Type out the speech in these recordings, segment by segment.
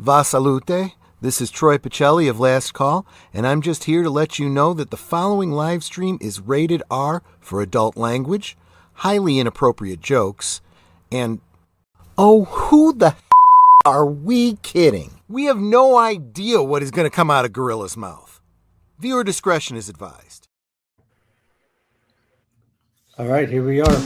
Va salute. This is Troy Pacelli of Last Call, and I'm just here to let you know that the following live stream is rated R for adult language, highly inappropriate jokes, and oh, who the are we kidding? We have no idea what is going to come out of Gorilla's mouth. Viewer discretion is advised. All right, here we are.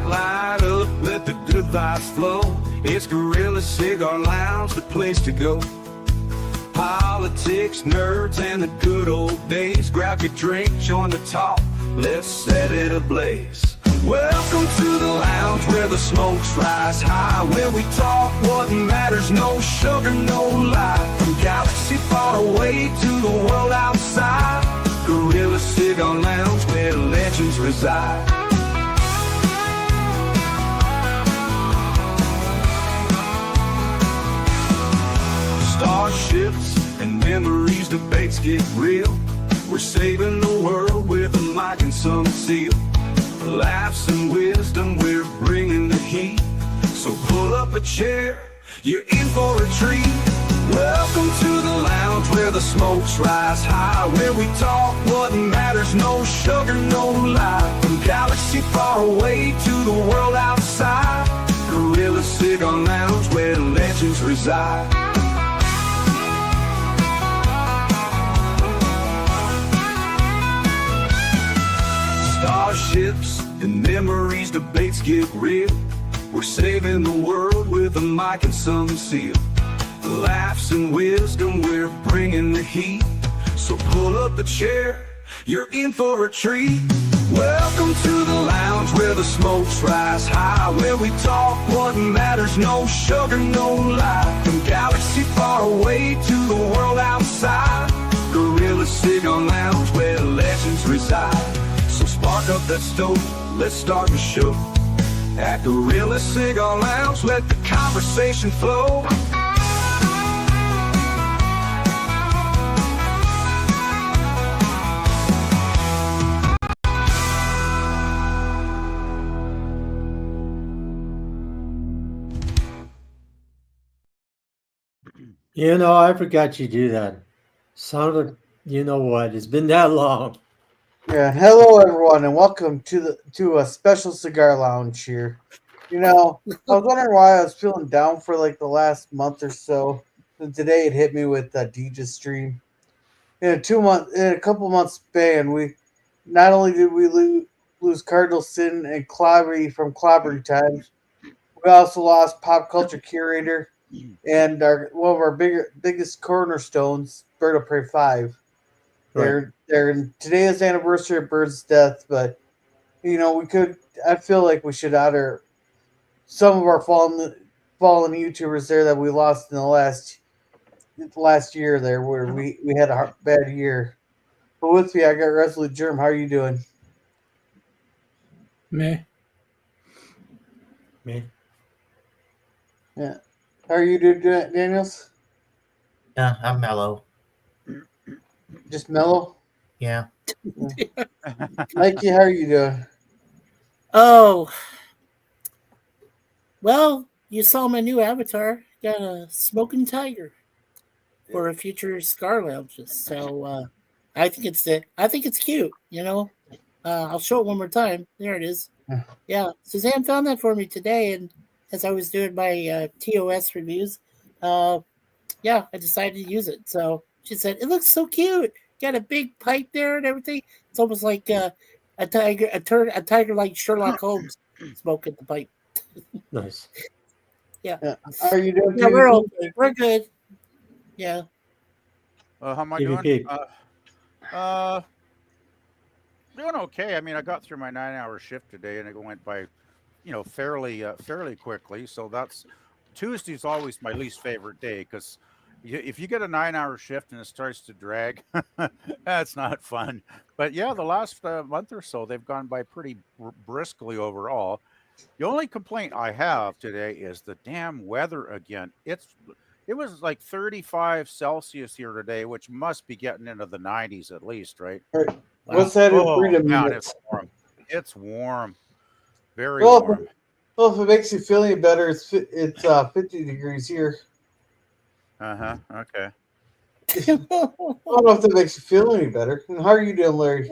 Light up, let the good vibes flow. It's Gorilla Cigar Lounge, the place to go. Politics, nerds, and the good old days. Grab your drink, join the talk, let's set it ablaze. Welcome to the lounge where the smokes rise high, where we talk what matters, no sugar, no lie. From galaxy far away to the world outside, Gorilla Cigar Lounge where legends reside. Starships and memories, debates get real. We're saving the world with a mic and some seal. Laughs and wisdom, we're bringing the heat. So pull up a chair, you're in for a treat. Welcome to the lounge where the smokes rise high, where we talk what matters, no sugar, no lie. From galaxy far away to the world outside, Gorilla Cigar Lounge where legends reside. Starships and memories, debates get real. We're saving the world with a mic and some seal. Laughs and wisdom, we're bringing the heat. So pull up the chair, you're in for a treat. Welcome to the lounge where the smokes rise high, where we talk what matters, no sugar, no lie. From galaxy far away to the world outside, Gorilla Cigar Lounge where legends reside. So spark up that stove, let's start the show. At Gorilla Cigar Lounge, let the conversation flow. You know, I forgot you do that. Sounded, you know what? It's been that long. Yeah, hello everyone, and welcome to a special cigar lounge here. You know, I was wondering why I was feeling down for like the last month or so, and today it hit me with that DJ stream. In a couple months span, we not only did we lose Cardinal Sin and Clobby from Clobby times, we also lost Pop Culture Curator and one of our biggest cornerstones, Birdoprey5. Today is the anniversary of Bird's death, but you know I feel like we should honor some of our fallen YouTubers there that we lost in the last year there, where we had a bad year. But with me, I got Resolute Germ. How are you doing? Me. Yeah. How are you doing, Daniels? Yeah, I'm mellow. Just mellow? Yeah. Mikey, how are you doing? Oh, well, you saw my new avatar. Got a smoking tiger for a future cigar lounges. So I think it's cute. You know, I'll show it one more time. There it is. Yeah, Suzanne found that for me today, and as I was doing my TOS reviews, I decided to use it. So she said, "It looks so cute. Got a big pipe there and everything. It's almost like a tiger like Sherlock Holmes smoking the pipe." Nice. Yeah. How are you doing? Yeah, we're okay. We're good. Yeah. How am I PvP. doing? Doing okay. I mean, I got through my 9-hour shift today, and it went by, fairly quickly. So Tuesday's always my least favorite day because if you get a 9-hour shift and it starts to drag, that's not fun. But yeah, the last month or so, they've gone by pretty briskly overall. The only complaint I have today is the damn weather again. It was like 35 Celsius here today, which must be getting into the 90s at least, right? What's that in freedom man, units? it's warm. It's warm. Very Well, warm. well, if it makes you feel any better, it's 50 degrees here. Okay. I don't know if that makes you feel any better. How are you doing, Larry?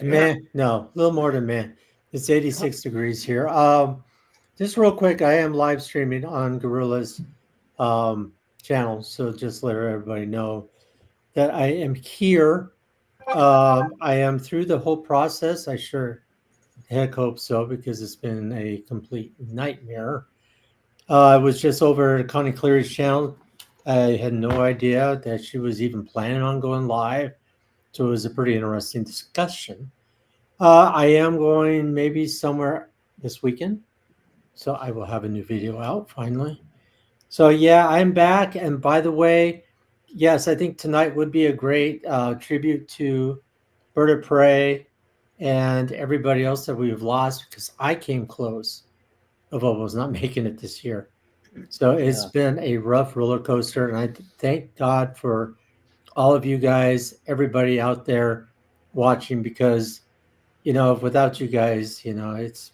Man, no, a little more than man. It's 86 degrees here. Just real quick, I am live streaming on Gorilla's channel, so just let everybody know that I am here. I am through the whole process. I sure heck hope so, because it's been a complete nightmare. I was just over at Connie Cleary's channel. I had no idea that she was even planning on going live, so it was a pretty interesting discussion. I am going maybe somewhere this weekend, so I will have a new video out finally. So yeah, I'm back. And by the way, yes, I think tonight would be a great tribute to Birdoprey and everybody else that we've lost, because I came close of almost not making it this year. So it's been a rough roller coaster, and I thank God for all of you guys, everybody out there watching, because without you guys, it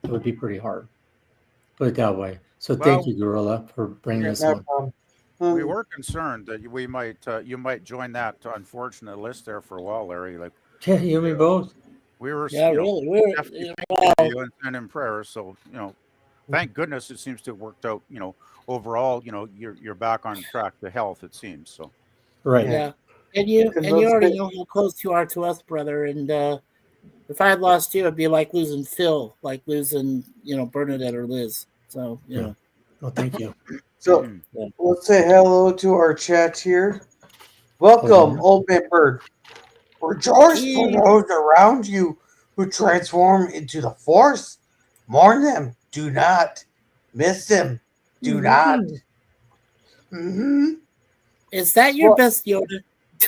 would be pretty hard. Put it that way. So thank you, Gorilla, for bringing us on. We were concerned that we might you might join that unfortunate list there for a while, Larry. Like, Yeah, you and me both. We were, really. definitely thinking of you and in prayers. So thank goodness it seems to have worked out. Overall, you're back on track to health. It seems so. Right. Yeah, and you already know how close you are to us, brother. And if I had lost you, it'd be like losing Phil, like losing Bernadette or Liz. So Well, thank you. So let's say hello to our chat here. Welcome, Old Man Bird. Rejoice for those around you who transform into the Force. Mourn them. Do not miss them. Do not. Mm-hmm. Is that your best Yoda?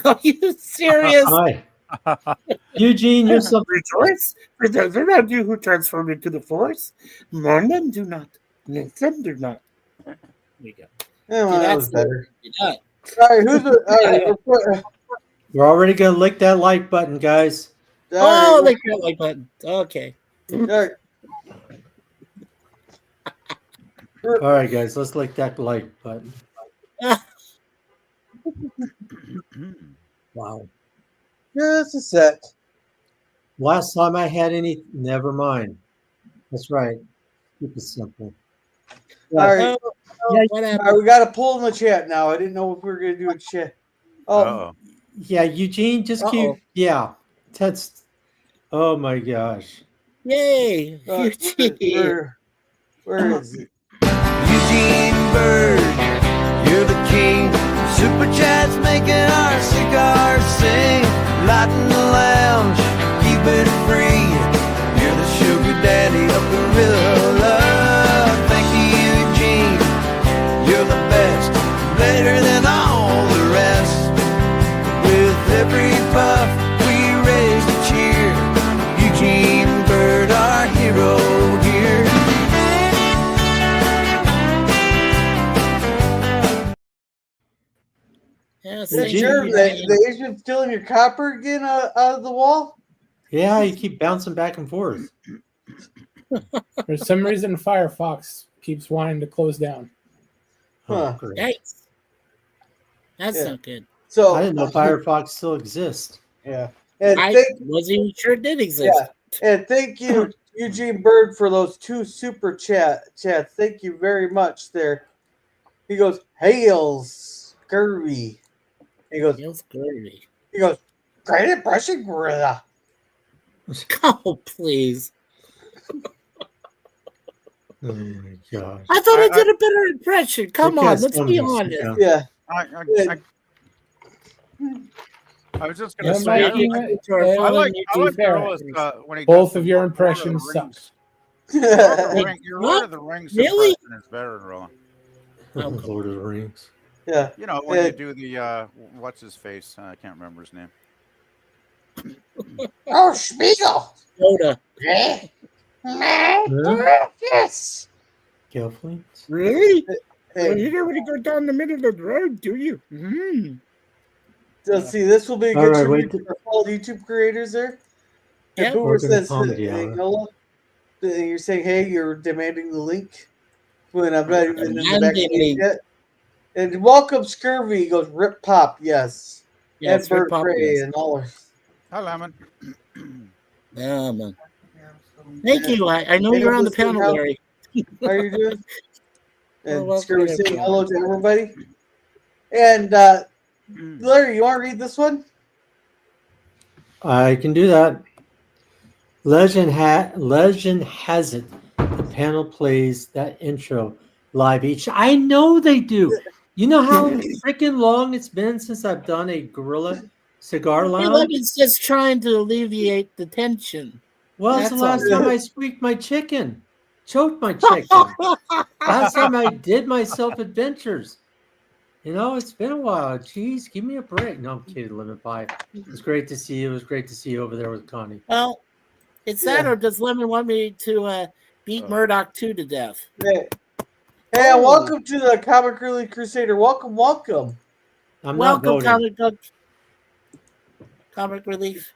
Are you serious? Hi. Eugene, you're so rejoice for those around you who transform into the Force. Mourn them. Do not miss them. Do not. There you go. Yeah, well, that was better. All right, who's the? All right, we're already gonna lick that like button, guys. Oh, lick that like button. Okay. All right, guys, let's lick that like button. Wow. Just a sec. Last time I had any, never mind. That's right. Keep it simple. All right. What happened? All right, we got a poll in the chat now. I didn't know if we were going to do a chat. Oh, yeah, Eugene, just keep. Yeah, that's. Oh my gosh. Yay! Eugene. Where is it? Eugene Bird, you're the king. Super chats making our cigars sing. Lighting the lounge, keep it free. You're the sugar daddy of Gorilla. Thank you, Eugene. You're the best, better than all the rest. With every puff, we raise a cheer. Eugene Bird, our hero here. The Asian stealing your copper again out of the wall? Yeah, you keep bouncing back and forth. For some reason, Firefox keeps wanting to close down. Huh. Yikes. That's not good. So I didn't know Firefox still exists. Yeah. And I wasn't even sure it did exist. Yeah. And thank you, Eugene Bird, for those 2 super chats. Thank you very much there. He goes, Hails Scurvy. He goes, Hails Scurvy. He goes, great impression, Gorilla. Oh, please. Oh my gosh. I thought I did a better impression. Come on, let's be honest. Yeah. I was just going to say, I like Gorilla's, when he both of your impressions suck. Your Lord of the Rings really? impression is better, Gorilla. Lord of the Rings. Yeah. When you do the, what's his face? I can't remember his name. Oh, Spiegel. Yoda. Yes. Gelfling? Really? Well, you don't want to go down the middle of the road, do you? So, see, this will be a good tribute for all YouTube creators there. Yep. Boomer Welcome to says, Comedy hey, Hour. Nola, you're saying, hey, you're demanding the link when I'm not even in the back Demanding page link. yet. And welcome, Scurvy. He goes, Rip Pop, yes. Yes, And Rip Bird Pop, Prey yes. and all. Hi, Lemon. Yeah, man. Thank you. I know Hey, you're on the listen, panel, how- Larry. How are you doing? Well, And welcome, Scurvy saying everyone. hello to everybody. And Larry, you want to read this one? I can do that. Legend has it the panel plays that intro live each. I know they do. You know how freaking long it's been since I've done a Gorilla Cigar Hey, Lounge? Lemon's just trying to alleviate the tension. Well, it's the That's last all. time I squeaked my chicken, choked my chicken. Last time I did my self adventures. You know, it's been a while. Jeez, give me a break. No, I'm kidding, Lemon Pie. It's great to see you. It was great to see you over there with Connie. Well, it's that, Yeah. or does Lemon want me to beat Murdoch 2 to death? Hey, Oh. welcome to the Comic Relief Crusader. Welcome. I'm not Welcome, voting. Comic Relief.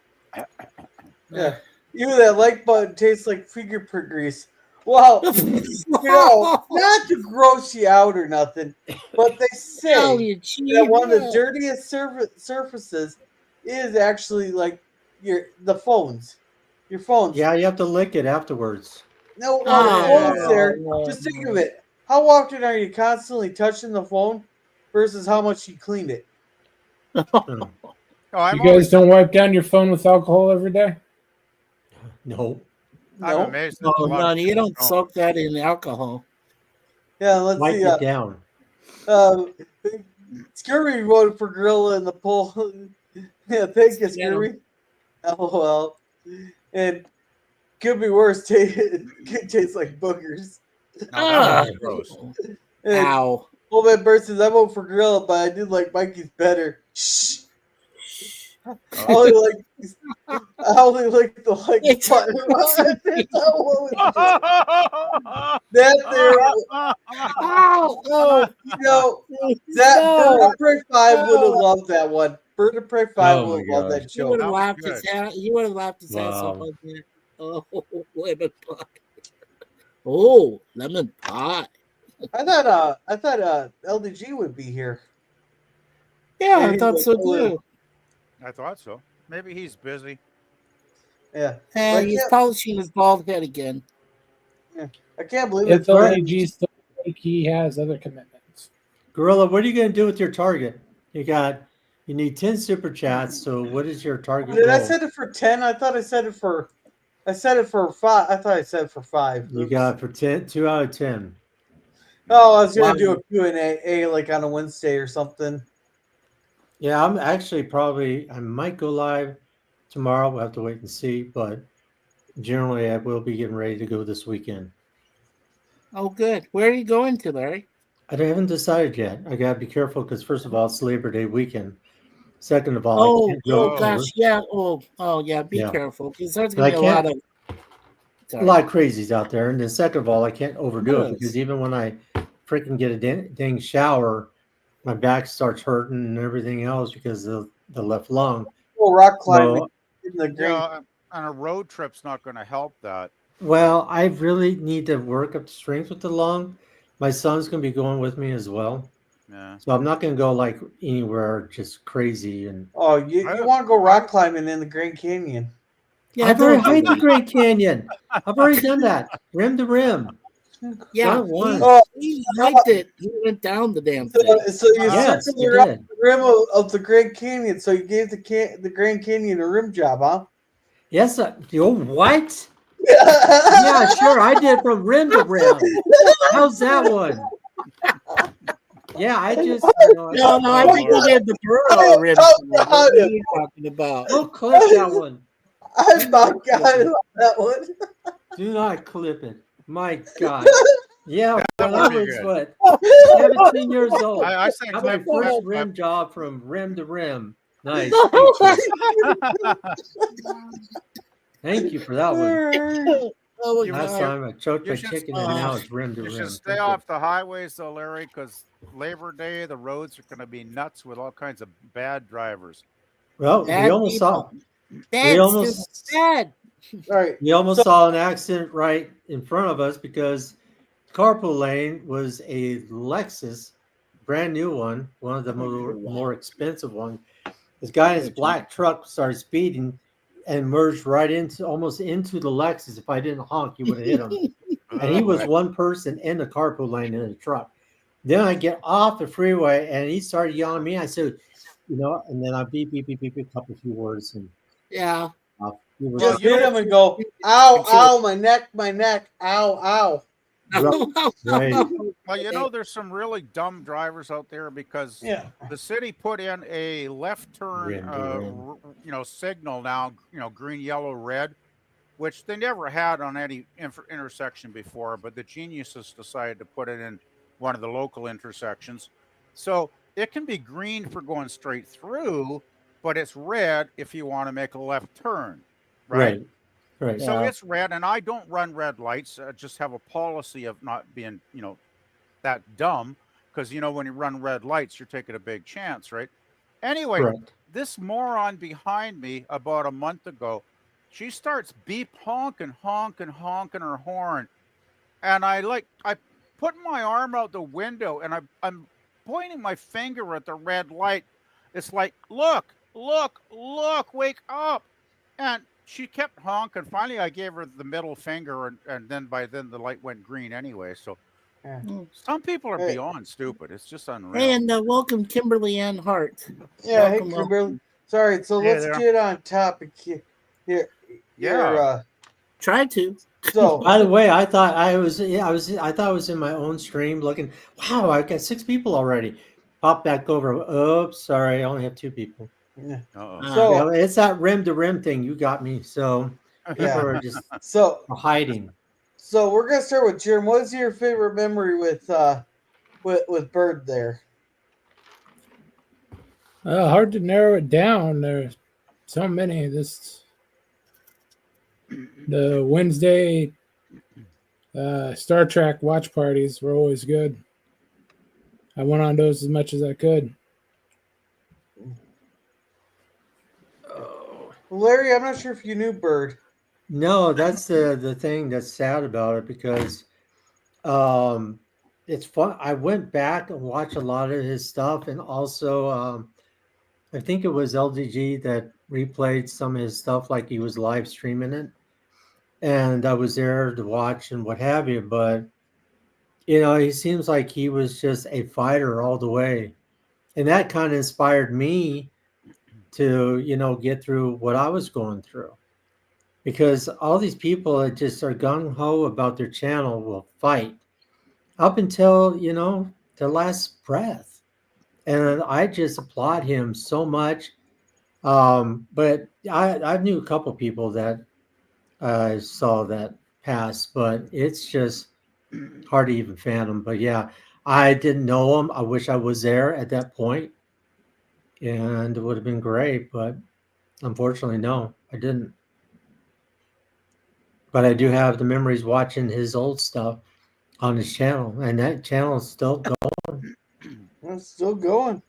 Yeah. You, that like button tastes like fingerprint grease. Well, not to gross you out or nothing, but they say that one of the dirtiest surfaces is actually like the phones. Your phones. Yeah, you have to lick it afterwards. No, Oh, on the phones there, no, just think no. of it. How often are you constantly touching the phone versus how much you cleaned it? Hmm. Oh, I'm You guys don't wipe down your phone with alcohol every day? No. I'm No. amazed. No, that a lot of you people don't soak that in alcohol. Yeah, let's Wipe see. it down. Scurvy voted for Gorilla in the poll. Yeah, thank you, Yeah. Scurvy. LOL. And could be worse. Could taste like boogers. No, that was gross. And Ow. Old Man Bird says, I vote for Gorilla, but I do like Mikey's better. Shh. I only like the like It's- button. That there, Oh, you know, that no. Birdoprey5 would have loved that one. Birdoprey5 Oh would have my loved gosh. that He would joke. have was laughed good. his ass. He would have laughed his ass Wow. off on there. Oh, lemon pie. Oh, lemon pie. I thought LDG would be here. Yeah, I Maybe thought so he's like, too. I thought so. Maybe he's busy. Yeah. And I he's can't- polishing his bald head again. I can't believe If it's right. LDG still like he has other commitments. Gorilla, what are you going to do with your target? You need 10 super chats. So what is your target Did I goal? set it for 10? I thought I set it for 5. I thought I set it for 5. You Oops. got for 10, 2 out of 10. Oh, I was gonna Wow. do a Q&A like on a Wednesday or something. Yeah, I'm actually I might go live tomorrow. We'll have to wait and see, but generally I will be getting ready to go this weekend. Oh, good. Where are you going to, Larry? I haven't decided yet. I got to be careful because first of all, it's Labor Day weekend. Second of all, I Oh, can't go gosh, yeah. Oh, yeah. Be Yeah. careful because there's But I gonna be a lot can't- of. a lot of crazies out there. And then second of all, I can't overdo it Yes. because even when I freaking get a dang shower, my back starts hurting and everything else because of the left lung. Well, rock climbing So, in the green. Yeah, and a road trip's not going to help that. well, I really need to work up strength with the lung. My son's going to be going with me as well. Yeah. So I'm not going to go like anywhere just crazy. And Oh, you want to go rock climbing in the Grand Canyon? Yeah, I've already don't do hiked the that. Grand Canyon. I've already done that, rim to rim. Yeah, Done it once. Oh, he liked it. He went down the damn thing. So you Yes, circled you around did. the rim of the Grand Canyon. So you gave the Grand Canyon a rim job, huh? Yes, what? Yeah, sure. I did from rim to rim. How's that one? Yeah, I just. No, I think he did the Burrow rim. What are you talking about? Don't clip that one. I'm not God on that one. Do not clip it. My God. Yeah, That when I would be was good. 17 years old. I say Got my clip first that. rim job from rim to rim. Nice. Thank you for that one. Oh, my Last God. time I choked You my should- chicken and now it's rim to You rim. should stay off the highways, though, Larry, because Labor Day, the roads are going to be nuts with all kinds of bad drivers. Well, we Bad almost saw. people. Bad, almost- stupid, bad. All right. We almost saw an accident right in front of us because the carpool lane was a Lexus, brand new one of the more expensive ones. This guy in his black truck started speeding and merged right into almost into the Lexus. If I didn't honk, you would have hit him. And he was one person in the carpool lane in the truck. Then I get off the freeway and he started yelling at me. I said, and then I beep, beep, beep, beep, a couple few words. And Yeah. Just hit him and go, ow, ow, my neck, ow, ow. Right. Well, there's some really dumb drivers out there because the city put in a left turn, signal now, green, yellow, red, which they never had on any intersection before, but the geniuses decided to put it in one of the local intersections. So it can be green for going straight through, but it's red if you want to make a left turn, right? Right. So it's red, and I don't run red lights. I just have a policy of not being, that dumb, because, when you run red lights, you're taking a big chance, right? Anyway, this moron behind me about a month ago, she starts honking her horn. And I put my arm out the window and I'm pointing my finger at the red light. It's like, look, wake up. And she kept honking. Finally, I gave her the middle finger and then by then the light went green anyway. So some people are beyond stupid. It's just unreal. And welcome, Kimberly Ann Hart. Yeah, Welcome, hey, Kimberly. Sorry, so let's get on topic here. Try to. So, by the way, I thought I was in my own stream looking. Wow, I've got 6 people already. Pop back over. Oops, sorry, I only have 2 people. Yeah. So it's that rim to rim thing. You got me. So people are just hiding. So we're gonna start with Jerem. What is your favorite memory with Bird there? Hard to narrow it down. There's so many. The Wednesday Star Trek watch parties were always good. I went on those as much as I could. Larry, I'm not sure if you knew Bird. No, that's the thing that's sad about it because it's fun. I went back and watched a lot of his stuff, and also I think it was LDG that replayed some of his stuff like he was live streaming it. And I was there to watch and what have you, but he seems like he was just a fighter all the way. And that kind of inspired me to, get through what I was going through. Because all these people that just are gung-ho about their channel will fight up until, their last breath. And I just applaud him so much. But I knew a couple people that I saw that pass, but it's just hard to even fathom. But yeah, I didn't know him. I wish I was there at that point, and it would have been great. But unfortunately, no, I didn't. But I do have the memories watching his old stuff on his channel, and that channel is still going. It's still going.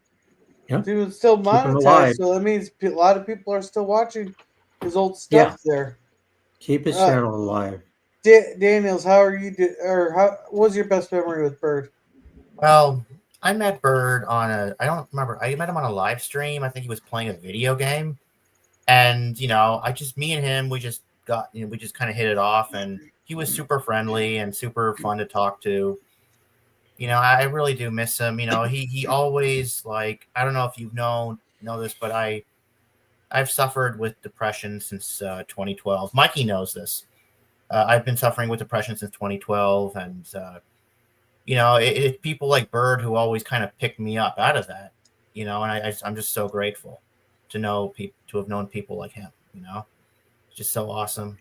Yeah, dude, it's still monetized, so that means a lot of people are still watching his old stuff there. Keep his channel alive. Daniels, how are you? What was your best memory with Bird? Well, I met Bird on I don't remember. I met him on a live stream. I think he was playing a video game, and me and him, we just kind of hit it off, and he was super friendly and super fun to talk to. I really do miss him. He always I don't know if you know this, but I've suffered with depression since 2012. Mikey knows this. I've been suffering with depression since 2012, and it's people like Bird who always kind of pick me up out of that. And I'm just so grateful to have known people like him. It's just so awesome.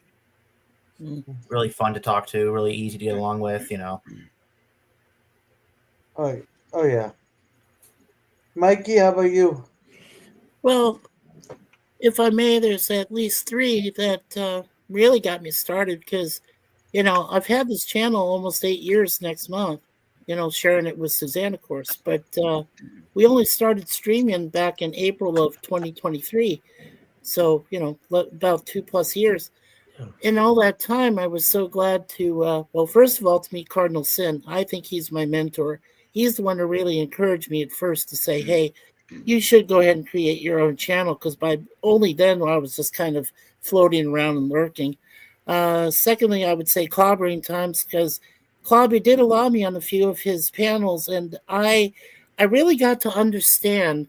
Really fun to talk to. Really easy to get along with. Oh yeah. Mikey, how about you? Well, if I may, there's at least 3 that really got me started because, I've had this channel almost 8 years next month, sharing it with Suzanne, of course. But we only started streaming back in April of 2023. So, about 2+ years. in all that time, I was so glad to, well, first of all, to meet Cardinal Sin. I think he's my mentor. He's the one who really encouraged me at first to say, hey, you should go ahead and create your own channel, because by only then I was just kind of floating around and lurking. Secondly, I would say clobbering times, because Clobby did allow me on a few of his panels, and I really got to understand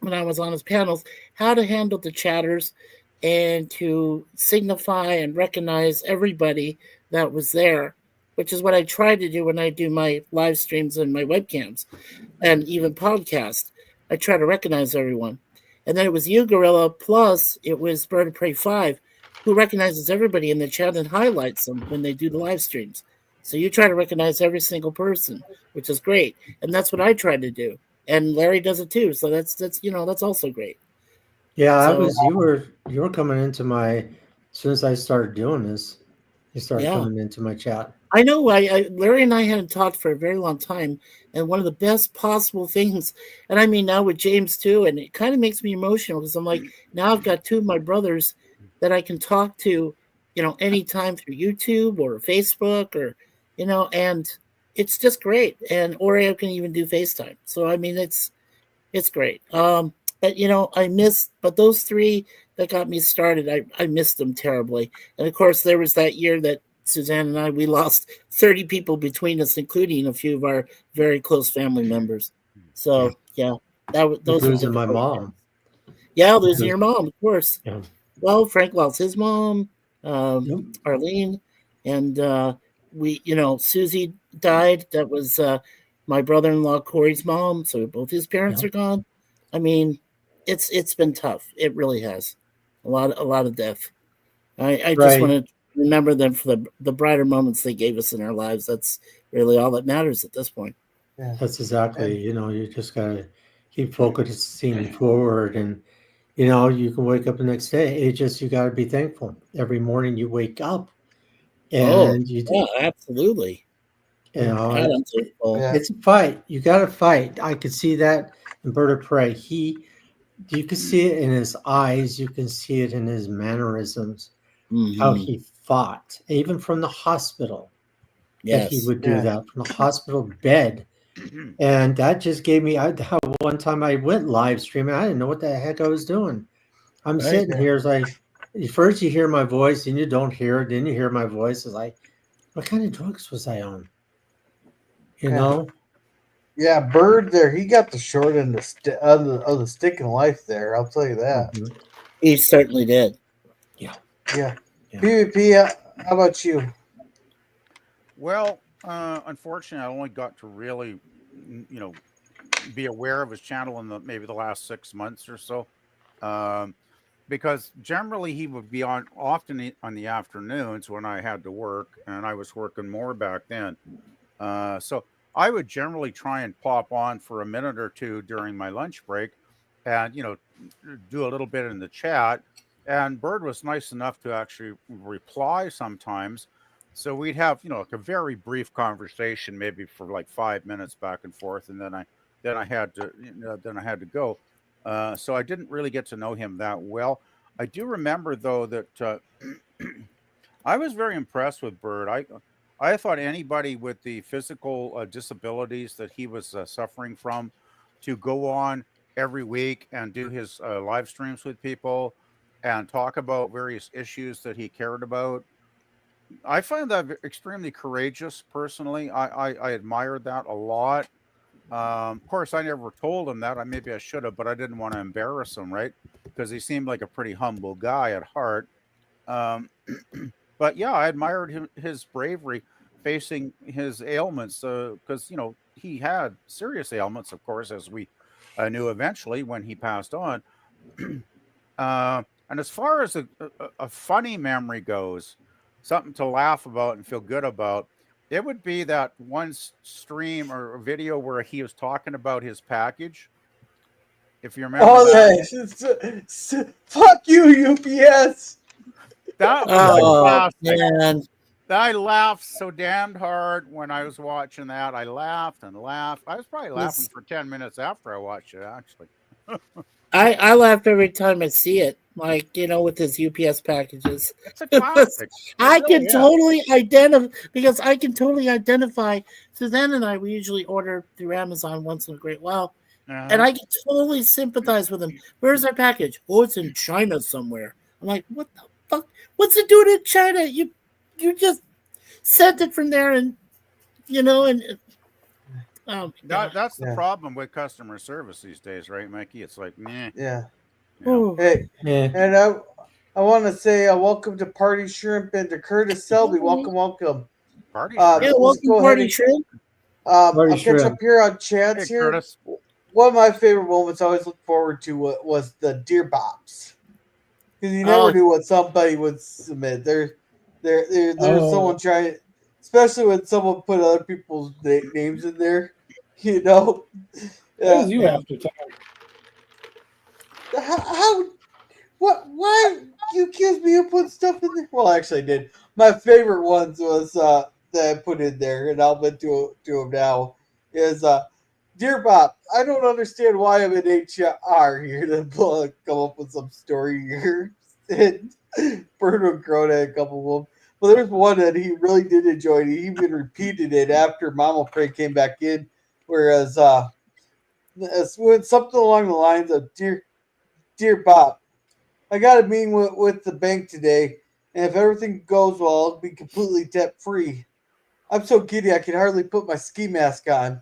when I was on his panels how to handle the chatters and to signify and recognize everybody that was there, which is what I try to do when I do my live streams and my webcams and even podcast. I try to recognize everyone. And then it was you, Gorilla, plus it was Birdoprey5, who recognizes everybody in the chat and highlights them when they do the live streams. So you try to recognize every single person, which is great. And that's what I try to do. And Larry does it too. So that's that's also great. Yeah, I So- was. You were coming into my. As soon as I started doing this, you started Yeah. coming into my chat. I know. Larry and I hadn't talked for a very long time, and one of the best possible things, and I mean now with James too, and it kind of makes me emotional because I'm like, now I've got two of my brothers that I can talk to, anytime through YouTube or Facebook or, and it's just great. And or I can even do FaceTime. So I mean, it's great. But but those three that got me started, I missed them terribly. And of course, there was that year that Suzanne and we lost 30 people between us, including a few of our very close family members. So those were Losing my difficult mom. times. Yeah, losing your mom, of course. Yeah. Well, Frank lost his mom, Yep. Arlene, and Susie died. That was my brother-in-law Corey's mom. So both his parents are gone. I mean, it's been tough. It really has. A lot of death. I just want to remember them for the brighter moments they gave us in our lives. That's really all that matters at this point. Yeah. That's exactly. You just gotta keep focusing forward, and you can wake up the next day. It just you gotta be thankful every morning you wake up, and absolutely. God, I'm thankful. Yeah. It's a fight. You got to fight. I could see that in Birdoprey. You can see it in his eyes. You can see it in his mannerisms. How he fought, even from the hospital. That he would do that from the hospital bed, and that just gave me. One time I went live streaming. I didn't know what the heck I was doing. I'm sitting here. It's like first you hear my voice, and you don't hear it. Then you hear my voice. It's like, what kind of drugs was I on? You know? Yeah, Bird there, he got the short end of the stick in life there. I'll tell you that. Mhm. He certainly did. Yeah. PvP, how about you? Well, unfortunately, I only got to really, be aware of his channel in maybe the last 6 months or so, because generally he would be often on the afternoons when I had to work, and I was working more back then. So I would generally try and pop on for a minute or two during my lunch break, and do a little bit in the chat. And Bird was nice enough to actually reply sometimes. So we'd have, like a very brief conversation, maybe for like 5 minutes back and forth, and then I had to go. So I didn't really get to know him that well. I do remember though that I was very impressed with Bird. I thought anybody with the physical disabilities that he was suffering from, to go on every week and do his live streams with people and talk about various issues that he cared about, I find that extremely courageous. Personally, I admired that a lot. Of course, I never told him that. Maybe I should have, but I didn't want to embarrass him, right? Because he seemed like a pretty humble guy at heart. But yeah, I admired his bravery facing his ailments, because he had serious ailments, of course, as we knew eventually when he passed on. And as far as a funny memory goes, something to laugh about and feel good about, it would be that one stream or video where he was talking about his package. If you remember, Fuck you, UPS. That was man. I laughed so damned hard when I was watching that. I laughed and laughed. I was probably laughing for 10 minutes after I watched it, actually. I laugh every time I see it, like, with his UPS packages. It's a classic. I It can really is. totally identify, because I can totally identify. Suzanne and I, we usually order through Amazon once in a great while, and Uh-huh. I can totally sympathize with him. Where's our package? Oh, it's in China somewhere. I'm like, what the fuck? What's it doing in China? You just sent it from there, and oh my God. That's the Yeah. problem with customer service these days, right, Mikey? It's like, meh. Yeah. Ooh. Hey, Yeah. and I want to say welcome to Party Shrimp and to Curtis Selby. Welcome, welcome. Party Yeah, shrimp. Let's welcome, go ahead Party and Shrimp. Party I'll catch up Shrimp. here on chats Hey, here. Curtis. One of my favorite moments I always look forward to was the deer bops, because you never Oh. knew what somebody would submit. There's Oh. someone trying, especially when someone put other people's names in there. You know, What does you have to tell? how why you accuse me of putting stuff in there? Well, actually, I did. My favorite ones was that I put in there, and I'll bet to them now. Is Dear Bob, I don't understand why I'm in HR here to come up with some story here. And Bruno Grown had a couple of them. But there's one that he really did enjoy. And he even repeated it after Mama Prey came back in. Whereas when something along the lines of Dear Bob, I got a meeting with the bank today, and if everything goes well, I'll be completely debt free. I'm so giddy I can hardly put my ski mask on.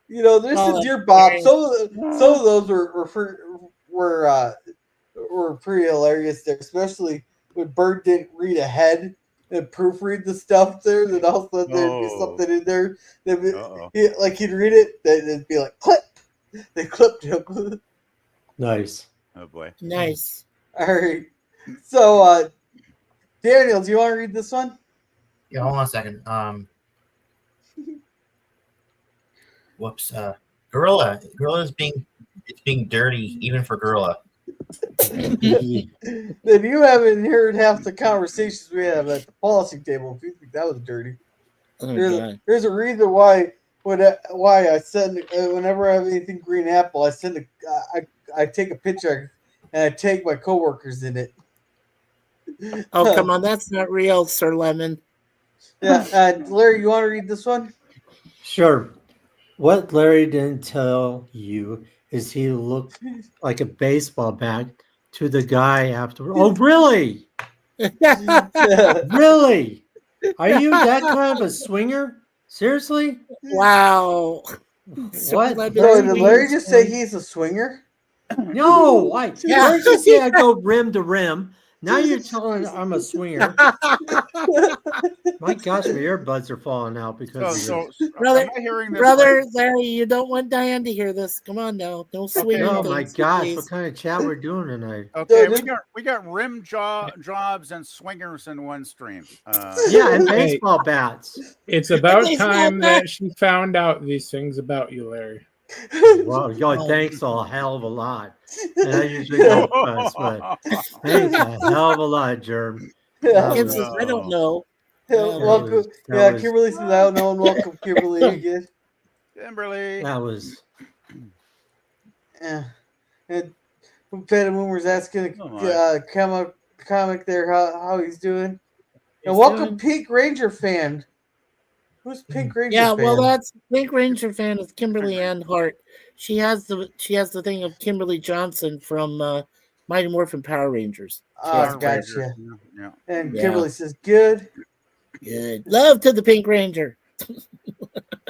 You know, there's Oh, the that's Dear Bob. great. Some of those were pretty hilarious there, especially when Bird didn't read ahead and proofread the stuff there. Then all of a sudden there'd be Oh. something in there. Uh-oh. He'd read it, then it'd be like clip. They clipped him. Nice. Oh boy. Nice. All right. So, Daniel, do you want to read this one? Yeah, hold on a second. Whoops. Gorilla's being dirty even for Gorilla. Then you haven't heard half the conversations we have at the policy table. If you think that was dirty, Oh, God. there's a reason why I send whenever I have anything green apple, I take a picture and I take my coworkers in it. Oh, come on. That's not real, Sir Lemon. Yeah, Larry, you want to read this one? Sure. What Larry didn't tell you is he looked like a baseball bat to the guy after. Oh, really? Really? Are you that kind of a swinger? Seriously? Wow. Sir What? Lemon So did Larry means- just say he's a swinger? No, Yeah. first you say I go rim to rim. Now you're telling I'm a swinger. My gosh, my earbuds are falling out because So, of this. Brother- am I hearing this Brother right? Larry, you don't want Diane to hear this. Come on now. No swinging Oh things, my gosh, please. what kind of chat we're doing tonight? Okay, So we got rim jobs and swingers in one stream. Yeah, and Hey. baseball bats. It's about Baseball time bat. that she found out these things about you, Larry. Well, yo, thanks a hell of a lot. And I usually don't cuss, but thanks a hell of a lot, Germ. Yeah. Kim says, I don't know. Welcome. that was- Kimberly says, I don't know, and welcome, Kimberly, again. Kimberly. That was Yeah. And Phantom Boomer's asking Oh, my. comic there how he's doing. He's And welcome, doing- Pink Ranger fan. Who's Pink Ranger Yeah, fan? well, that's Pink Ranger fan is Kimberly Ann Hart. She has the thing of Kimberly Johnson from Mighty Morphin Power Rangers. Oh, Power gotcha. Ranger. Yeah. And Yeah. Kimberly says, good. Good. Love to the Pink Ranger.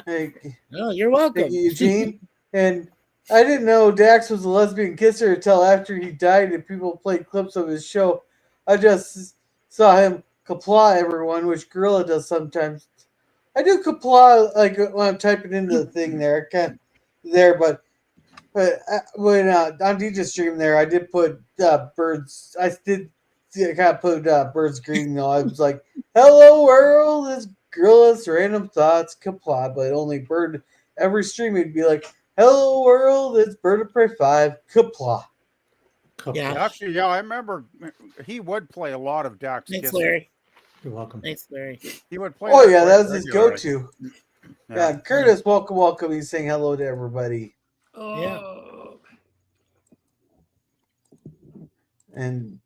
Hey, Oh, you're welcome. thank you, Eugene. And I didn't know Dax was a lesbian kisser until after he died and people played clips of his show. I just saw him comply everyone, which Gorilla does sometimes. I do comply like when I'm typing into the thing there, but when on DJ stream there, I did put birds. I did kind of put birds greeting though. I was like, "Hello world, it's Gorilla's random thoughts comply," but only bird every stream would be like, "Hello world, it's Birdoprey5 comply." Yeah. Actually, yeah, I remember he would play a lot of Dax Thanks, Kissing. Larry. you're welcome. Thanks, Larry. He would play. Oh that yeah, quite that was his regularly. go-to. Yeah, Curtis, welcome. He's saying hello to everybody. Yeah. And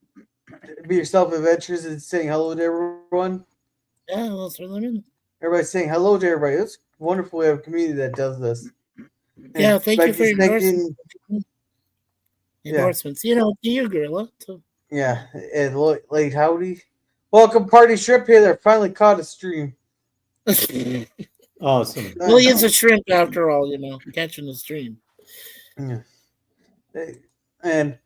Be Yourself Adventures is saying hello to everyone. Yeah, let's throw them in. Everybody's saying hello to everybody. It's wonderful we have a community that does this. Yeah, thank you for your thinking, endorsements. You know, to you, Gorilla. So. Yeah, and late howdy. Welcome, Party Shrimp here. They finally caught a stream. Awesome. Well, he is a shrimp after all, you know, catching the stream. Yeah. And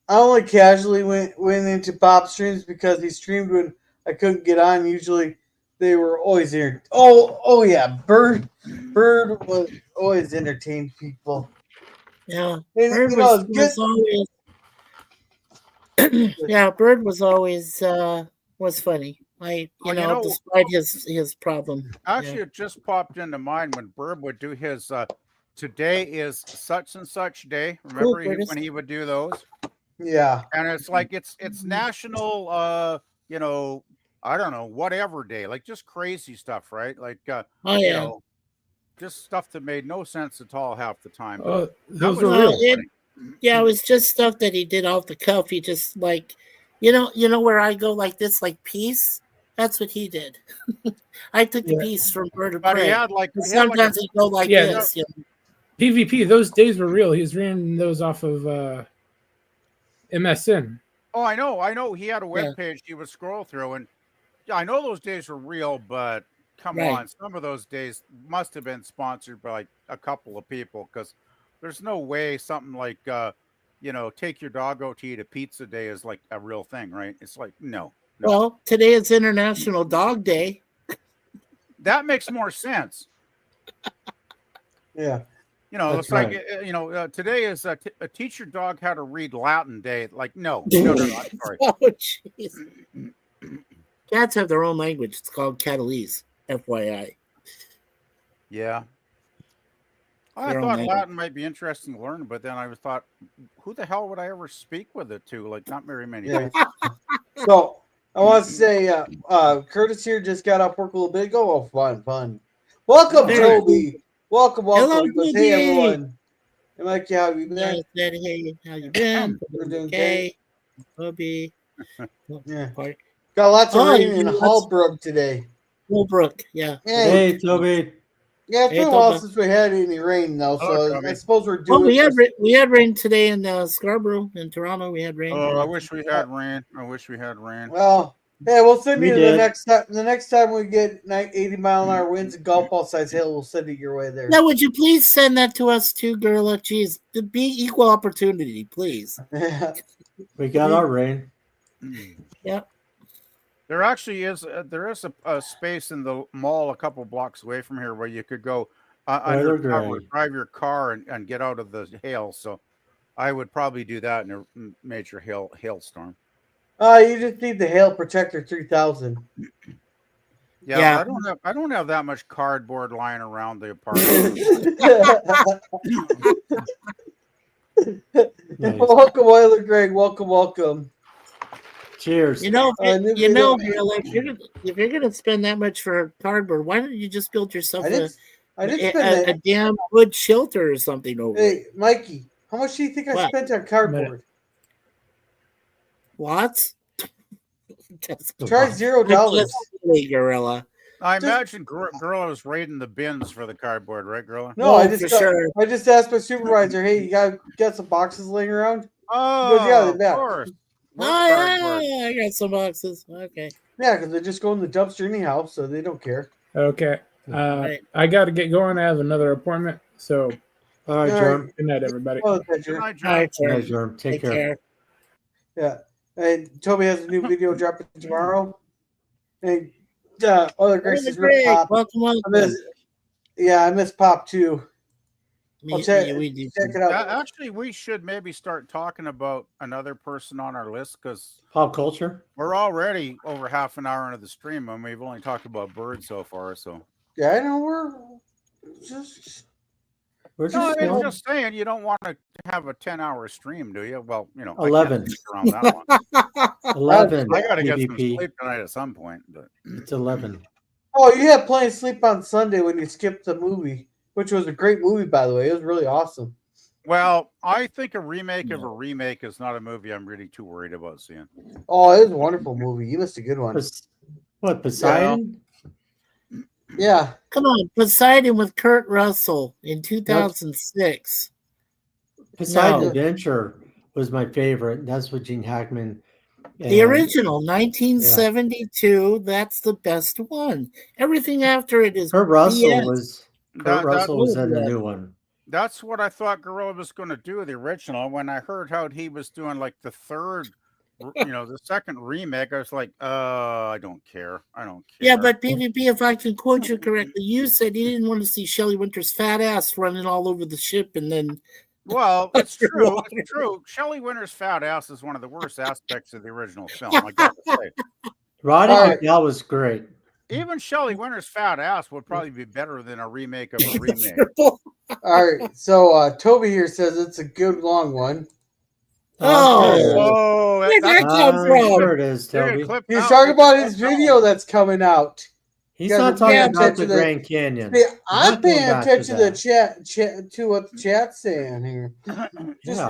I only casually went into Pop streams because he streamed when I couldn't get on. Usually they were always here. Oh yeah, Bird was always entertained people. Yeah, And, Bird was always. Yeah, Bird was always was funny. Despite his problem. Actually, it just popped into mind when Bird would do his today is such and such day. Remember when he would do those? Yeah. And it's like it's national I don't know, whatever day. Like just crazy stuff, right? Like just stuff that made no sense at all half the time. Those were real. Yeah, it was just stuff that he did off the cuff. He just like you know where I go like this, like peace. That's what he did. I took the piece from Birdoprey5. But he had sometimes he'd go like this. You know? PvP, those days were real. He was reading those off of MSN. Oh, I know. He had a web page he would scroll through, and I know those days were real, but come on, some of those days must have been sponsored by like a couple of people because there's no way something like take your dog out to eat a pizza day is like a real thing, right? It's like no. Well, today is International Dog Day. That makes more sense. Yeah. It's right. Like, today is teach your dog how to read Latin day. Like, no, I'm sorry. Oh, jeez. Cats have their own language. It's called Catalese, FYI. Yeah. I thought Latin might be interesting to learn, but then I thought, who the hell would I ever speak with it to? Like, not very many people. So, I want to say, Curtis here just got off work a little bit ago. Oh, fun. Welcome, Clobby. Welcome. Hello, hey, everyone. Hey, Mike, how you been? Hey, how you been? We're doing okay. Clobby. Yeah. Got lots of rain in Holbrook today. Holbrook, yeah. Hey, Toby. Yeah, it's been a while since we had any rain, though, so I suppose we're doing. We had rain today in Scarborough, in Toronto. We had rain. Oh, I wish we had rain. Well, hey, we'll send you the next time. The next time we get 80-mile-an-hour winds and golf ball size hail, we'll send it your way there. Now, would you please send that to us too, Gorilla? Jeez, to be equal opportunity, please. We got our rain. Yeah. There actually is a space in the mall a couple blocks away from here where you could go undercover, drive your car and get out of the hail. So I would probably do that in a major hailstorm. You just need the Hail Protector 3000. Yeah. I don't have that much cardboard lying around the apartment. Nice. Welcome, Oiler Greg. Welcome. Cheers. Gorilla, if you're gonna spend that much for cardboard, why don't you just build yourself a damn wood shelter or something over? Hey, Mikey, how much do you think I spent on cardboard? Lots. Try $0. Gorilla. I imagine Gorilla was raiding the bins for the cardboard, right, Gorilla? No, I just asked my supervisor, hey, you got some boxes laying around? Oh, goes, yeah, of course. I got some boxes. Okay. Yeah, because they just go in the dumpster anyhow, so they don't care. Okay. I got to get going. I have another appointment. So, all right, Jerm. Good night, everybody. Good night, Jerm. Take care. Yeah. And Toby has a new video dropping tomorrow. And other Grace's Rip Pop. I miss Pop too. Check it out. Actually, we should maybe start talking about another person on our list because Pop Culture. We're already over half an hour into the stream, and we've only talked about Bird so far. So yeah, I know we're just saying you don't want to have a 10-hour stream, do you? Well, 11. I can't around that one. 11. I got to get some sleep tonight at some point. But it's 11. Oh, you had Playing Sleep on Sunday when you skipped the movie, which was a great movie, by the way. It was really awesome. Well, I think a remake of a remake is not a movie I'm really too worried about seeing. Oh, it was a wonderful movie. You missed a good one. What, Poseidon? Yeah. Come on, Poseidon with Kurt Russell in 2006. Poseidon No. Adventure was my favorite. That's with Gene Hackman. The original, 1972. That's the best one. Everything after it is Kurt Russell BS. was in the new one. That's what I thought Gorilla was going to do, the original. When I heard how he was doing like the third, the second remake, I was like, I don't care. I don't care. Yeah, but PvP, if I can quote you correctly, you said you didn't want to see Shelley Winter's fat ass running all over the ship and then. Well, it's true. It's true. Shelley Winter's fat ass is one of the worst aspects of the original film. I got to say. Roddy McDowell was great. Even Shelley Winter's fat ass would probably be better than a remake of a remake. All right. So Toby here says it's a good long one. Where'd that come from? Sure it is, Toby. He's talking about his video that's coming out. He's not talking about the Grand Canyon. See, I'm paying attention to the chat to what the chat's saying here. Yeah,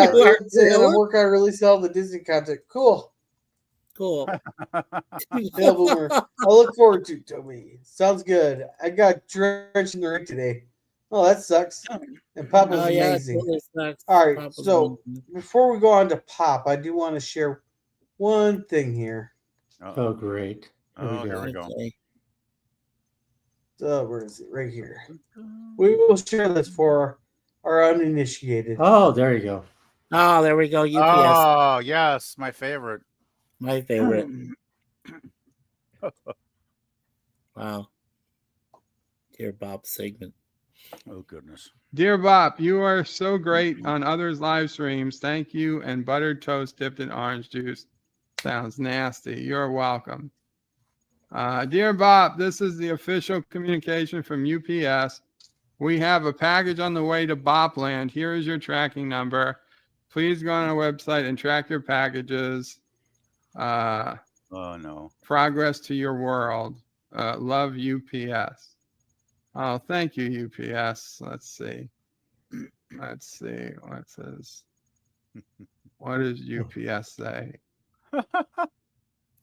I'm working on releasing all the Disney content. Cool. Yeah, Boomer. I look forward to it, Toby. Sounds good. I got drenched in the rain today. Oh, that sucks. And Pop was amazing. All right, so before we go on to Pop, I do want to share one thing here. Oh, great. Here we go. So where is it? Right here. We will share this for our uninitiated. Oh, there you go. Oh, there we go. UPS. Oh, yes, my favorite. My favorite. Wow. Dear Bob segment. Oh, goodness. Dear Bob, you are so great on others' live streams. Thank you. And buttered toast dipped in orange juice. Sounds nasty. You're welcome. Dear Bob, this is the official communication from UPS. We have a package on the way to Bopland. Here is your tracking number. Please go on our website and track your packages. Oh, no. Progress to your world. Love UPS. Oh, thank you, UPS. Let's see. What says? What does UPS say?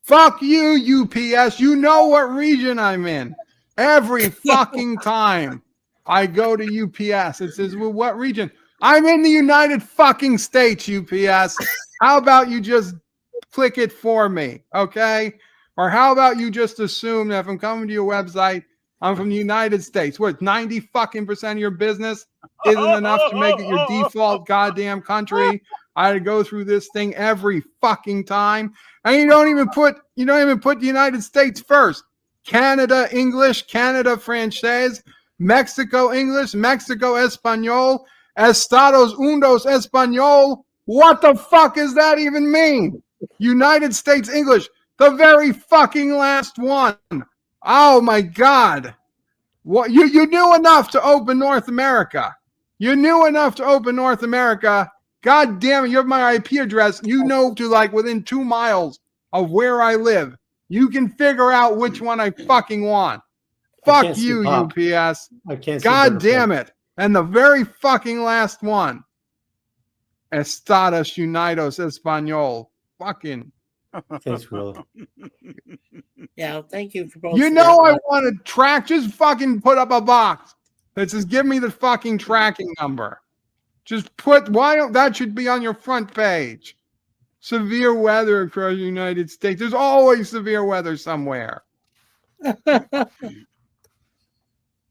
Fuck you, UPS. You know what region I'm in. Every fucking time I go to UPS, it says, well, what region? I'm in the United fucking States, UPS. How about you just click it for me, okay? Or how about you just assume that if I'm coming to your website, I'm from the United States. What, 90 fucking % of your business isn't enough to make it your default goddamn country? I had to go through this thing every fucking time. And you don't even put the United States first. Canada English, Canada Francés, Mexico English, Mexico Espanol, Estados Unidos Espanol. What the fuck does that even mean? United States English, the very fucking last one. Oh my God. What you knew enough to open North America. You knew enough to open North America. God damn it, you have my IP address. You know to like within 2 miles of where I live. You can figure out which one I fucking want. Fuck you, UPS. I can't see God damn it. And the very fucking last one. Estados Unidos Espanol. Fucking. Thanks, Will. Yeah, thank you for both. You know I want to track. Just fucking put up a box that says, give me the fucking tracking number. Just put, that should be on your front page. Severe weather across the United States. There's always severe weather somewhere.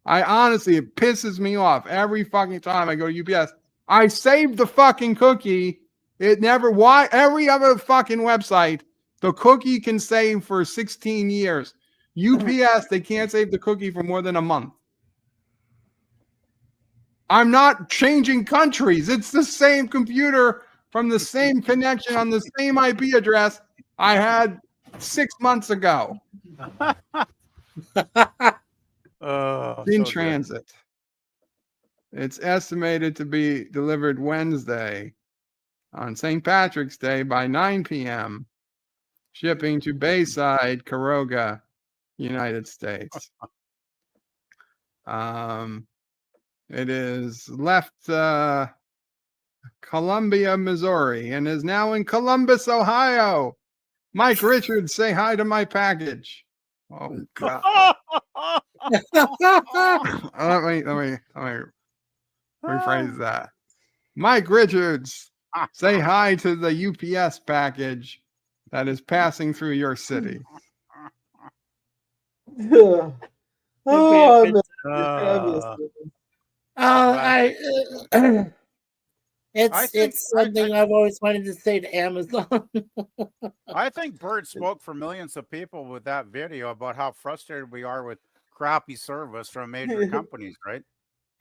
I honestly, it pisses me off every fucking time I go to UPS. I saved the fucking cookie. Every other fucking website, the cookie can save for 16 years. UPS, they can't save the cookie for more than a month. I'm not changing countries. It's the same computer from the same connection on the same IP address I had 6 months ago. In transit. It's estimated to be delivered Wednesday on St. Patrick's Day by 9 p.m. Shipping to Bayside, Caroga, United States. It is left Columbia, Missouri, and is now in Columbus, Ohio. Mike Richards, say hi to my package. Oh God! let me rephrase that. Mike Richards, say hi to the UPS package that is passing through your city. Oh, I miss it. I miss Uh, it. I think It's something I've always wanted to say to Amazon. I think Bird spoke for millions of people with that video about how frustrated we are with crappy service from major companies, right?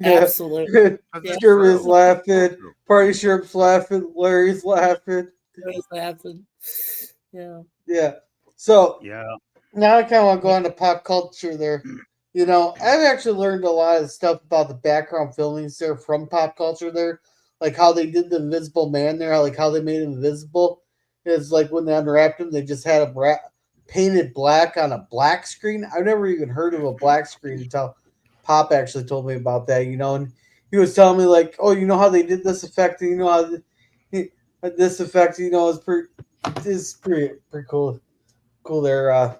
Absolutely. 'Cause Yeah. it's Jeremy's true. laughing. True. Party Shirt's laughing. Larry's laughing. Always laughing. Yeah. Yeah. So Yeah. now I kind of want to go on to pop culture there. You know, I've actually learned a lot of stuff about the background filmings there from pop culture there. Like how they did the Invisible Man there, like how they made him invisible. It's like when they unwrapped him, they just had him painted black on a black screen. I've never even heard of a black screen until Pop actually told me about that, you know, and he was telling me like, oh, you know how they did this effect, and you know how this effect, you know, is pretty cool there.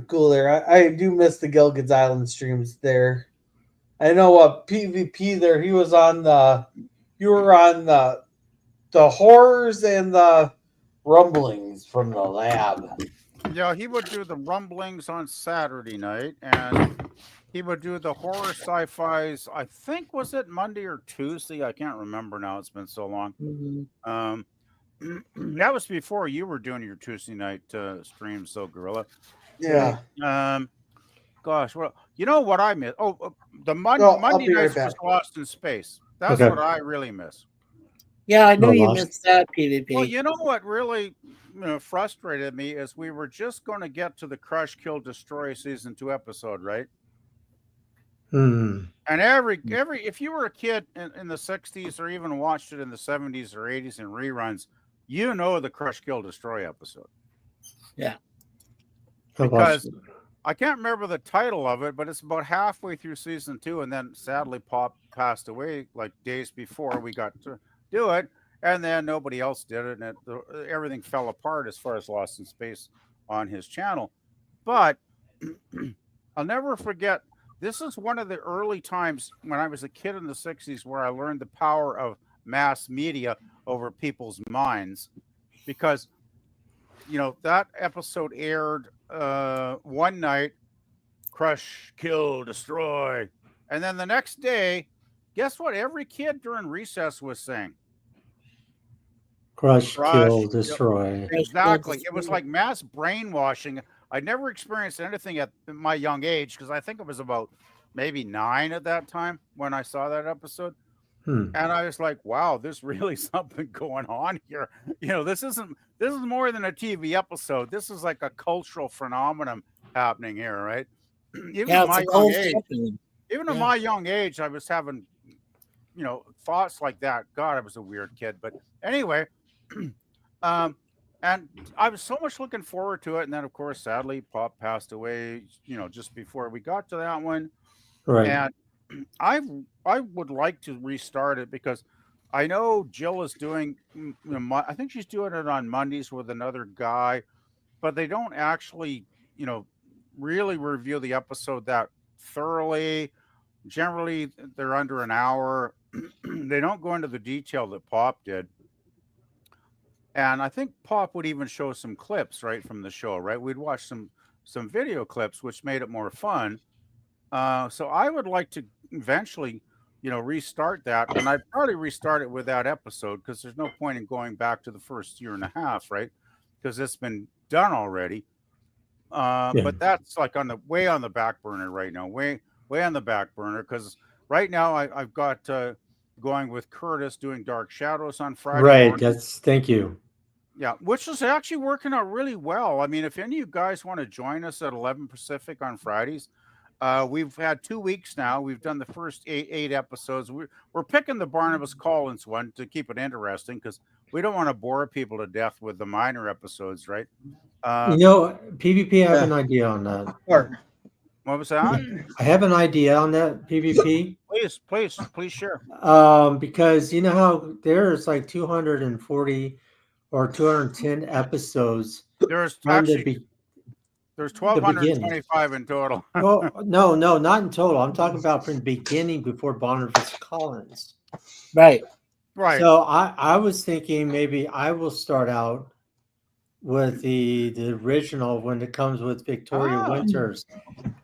Cool there. I do miss the Gilligan's Island streams there. I know PvP there. You were on the horrors and the rumblings from the lab. Yeah, he would do the rumblings on Saturday night, and he would do the horror sci-fis. I think was it Monday or Tuesday? I can't remember now. It's been so long. Mhm. That was before you were doing your Tuesday night streams, so Gorilla. Yeah. Gosh, well, you know what I miss? Oh, the I'll Monday be right nights was back. Lost in Space. That's Okay. what I really miss. Yeah, I knew No you loss. missed that PvP. Well, you know what really frustrated me is we were just going to get to the Crush, Kill, Destroy season 2 episode, right? Hmm. And every if you were a kid in the 60s or even watched it in the 70s or 80s in reruns, you know the Crush, Kill, Destroy episode. Yeah. Because I can't remember the title of it, but it's about halfway through season 2, and then sadly Pop passed away like days before we got to do it, and then nobody else did it, and everything fell apart as far as Lost in Space on his channel. But I'll never forget, this is one of the early times when I was a kid in the 60s where I learned the power of mass media over people's minds, because you know that episode aired one night, Crush, Kill, Destroy, and then the next day, guess what every kid during recess was saying? Crush, kill, destroy. Exactly. It was like mass brainwashing. I never experienced anything at my young age, because I think it was about maybe 9 at that time when I saw that episode. And I was like, wow, there's really something going on here. You know, this is more than a TV episode. This is like a cultural phenomenon happening here, right? Even at my young age, I was having, you know, thoughts like that. God, I was a weird kid. But anyway, and I was so much looking forward to it. And then, of course, sadly, Pop passed away, you know, just before we got to that one. Right. And I would like to restart it, because I know Jill is doing, you know, I think she's doing it on Mondays with another guy, but they don't actually, you know, really review the episode that thoroughly. Generally, they're under an hour. They don't go into the detail that Pop did. And I think Pop would even show some clips right from the show, right? We'd watch some video clips, which made it more fun. So I would like to eventually, you know, restart that, and I'd probably restart it with that episode, because there's no point in going back to the first year and a half, right? Because it's been done already. But that's like way on the back burner right now, way on the back burner, because right now I've got going with Curtis doing Dark Shadows on Friday. Right. That's thank you. Yeah, which is actually working out really well. I mean, if any of you guys want to join us at 11 Pacific on Fridays, We've had 2 weeks now. We've done the first eight episodes. We're picking the Barnabas Collins one to keep it interesting because we don't want to bore people to death with the minor episodes, right? PvP, I have Yeah. an idea on that. Or What was that? I have an idea on that PvP. Please share. Because you know how there's like 240 or 210 episodes There's from the actually there's beginning. 1,225 in total. Well, no, not in total. I'm talking about from the beginning before Barnabas Collins. Right. Right. So I was thinking maybe I will start out with the original when it comes with Victoria Winters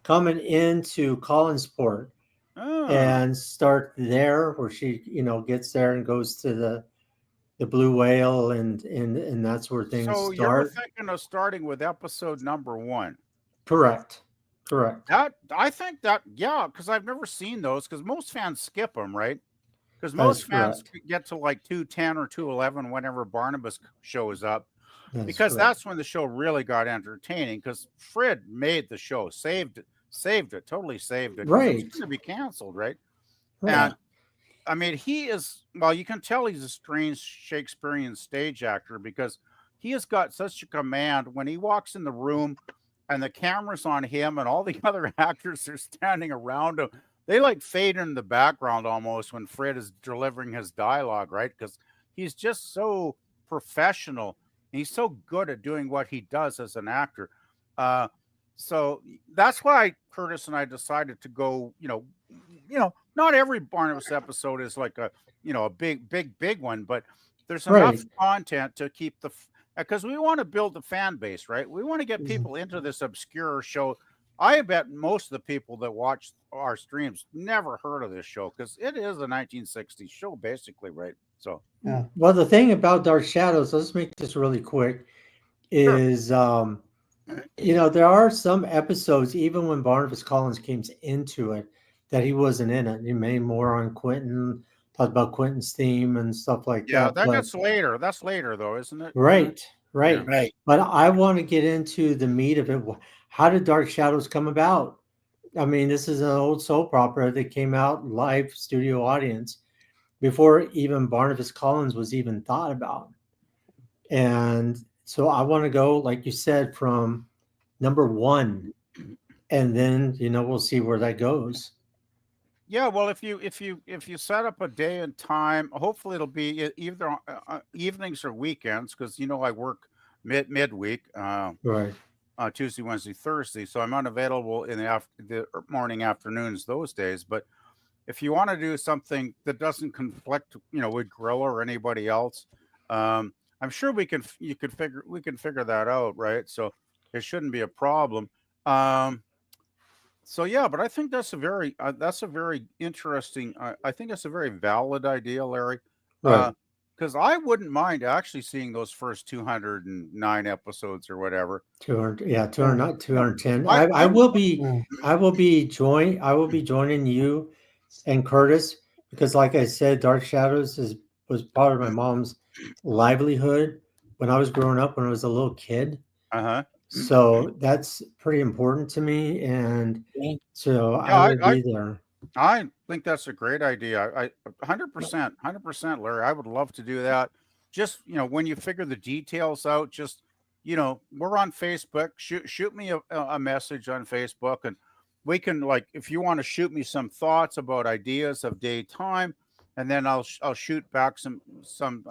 coming into Collinsport and start there where she, gets there and goes to the Blue Whale and that's where things So start. you're thinking of starting with episode number 1. Correct. That I think that because I've never seen those because most fans skip them, right? Because That is most fans correct. get to like 210 or 211 whenever Barnabas shows up. That's Because correct. that's when the show really got entertaining. Because Fred made the show, saved it, totally saved it. 'cause Right. It was going to be canceled, right? Yeah. And I mean, he is, well, you can tell he's a strange Shakespearean stage actor because he has got such a command when he walks in the room and the camera's on him and all the other actors are standing around him. They like fade in the background almost when Fred is delivering his dialogue, right? Because he's just so professional. He's so good at doing what he does as an actor. So that's why Curtis and I decided to go, not every Barnabas episode is like a big one, but there's enough content to keep because we want to build the fan base, right? We want to get people into this obscure show. I bet most of the people that watch our streams never heard of this show because it is a 1960s show, basically, right? So, yeah. Well, the thing about Dark Shadows, let's make this really quick, is there are some episodes, even when Barnabas Collins came into it, that he wasn't in it. He made more on Quentin, talked about Quentin's theme and stuff like that. Yeah, gets later. That's later, though, isn't it? Right. Yeah. But I want to get into the meat of it. How did Dark Shadows come about? I mean, this is an old soap opera that came out live studio audience before even Barnabas Collins was even thought about. And so I want to go, like you said, from number 1, and then we'll see where that goes. Yeah, well, if you set up a day and time, hopefully it'll be either evenings or weekends because I work midweek, Right. Tuesday, Wednesday, Thursday, so I'm unavailable in the morning, afternoons those days. But if you want to do something that doesn't conflict, with Gorilla or anybody else, I'm sure we can figure that out, right? So it shouldn't be a problem. So yeah, but I think that's a very interesting. I think it's a very valid idea, Larry. Right. Because I wouldn't mind actually seeing those first 209 episodes or whatever. 200, 210. I will be joining you and Curtis because, like I said, Dark Shadows was part of my mom's livelihood when I was growing up, when I was a little kid. So that's pretty important to me, and so I will be there. I think that's a great idea. I 100%, Larry. I would love to do that. Just when you figure the details out, just we're on Facebook. Shoot me a message on Facebook, and we can if you want to shoot me some thoughts about ideas of daytime, and then I'll shoot back some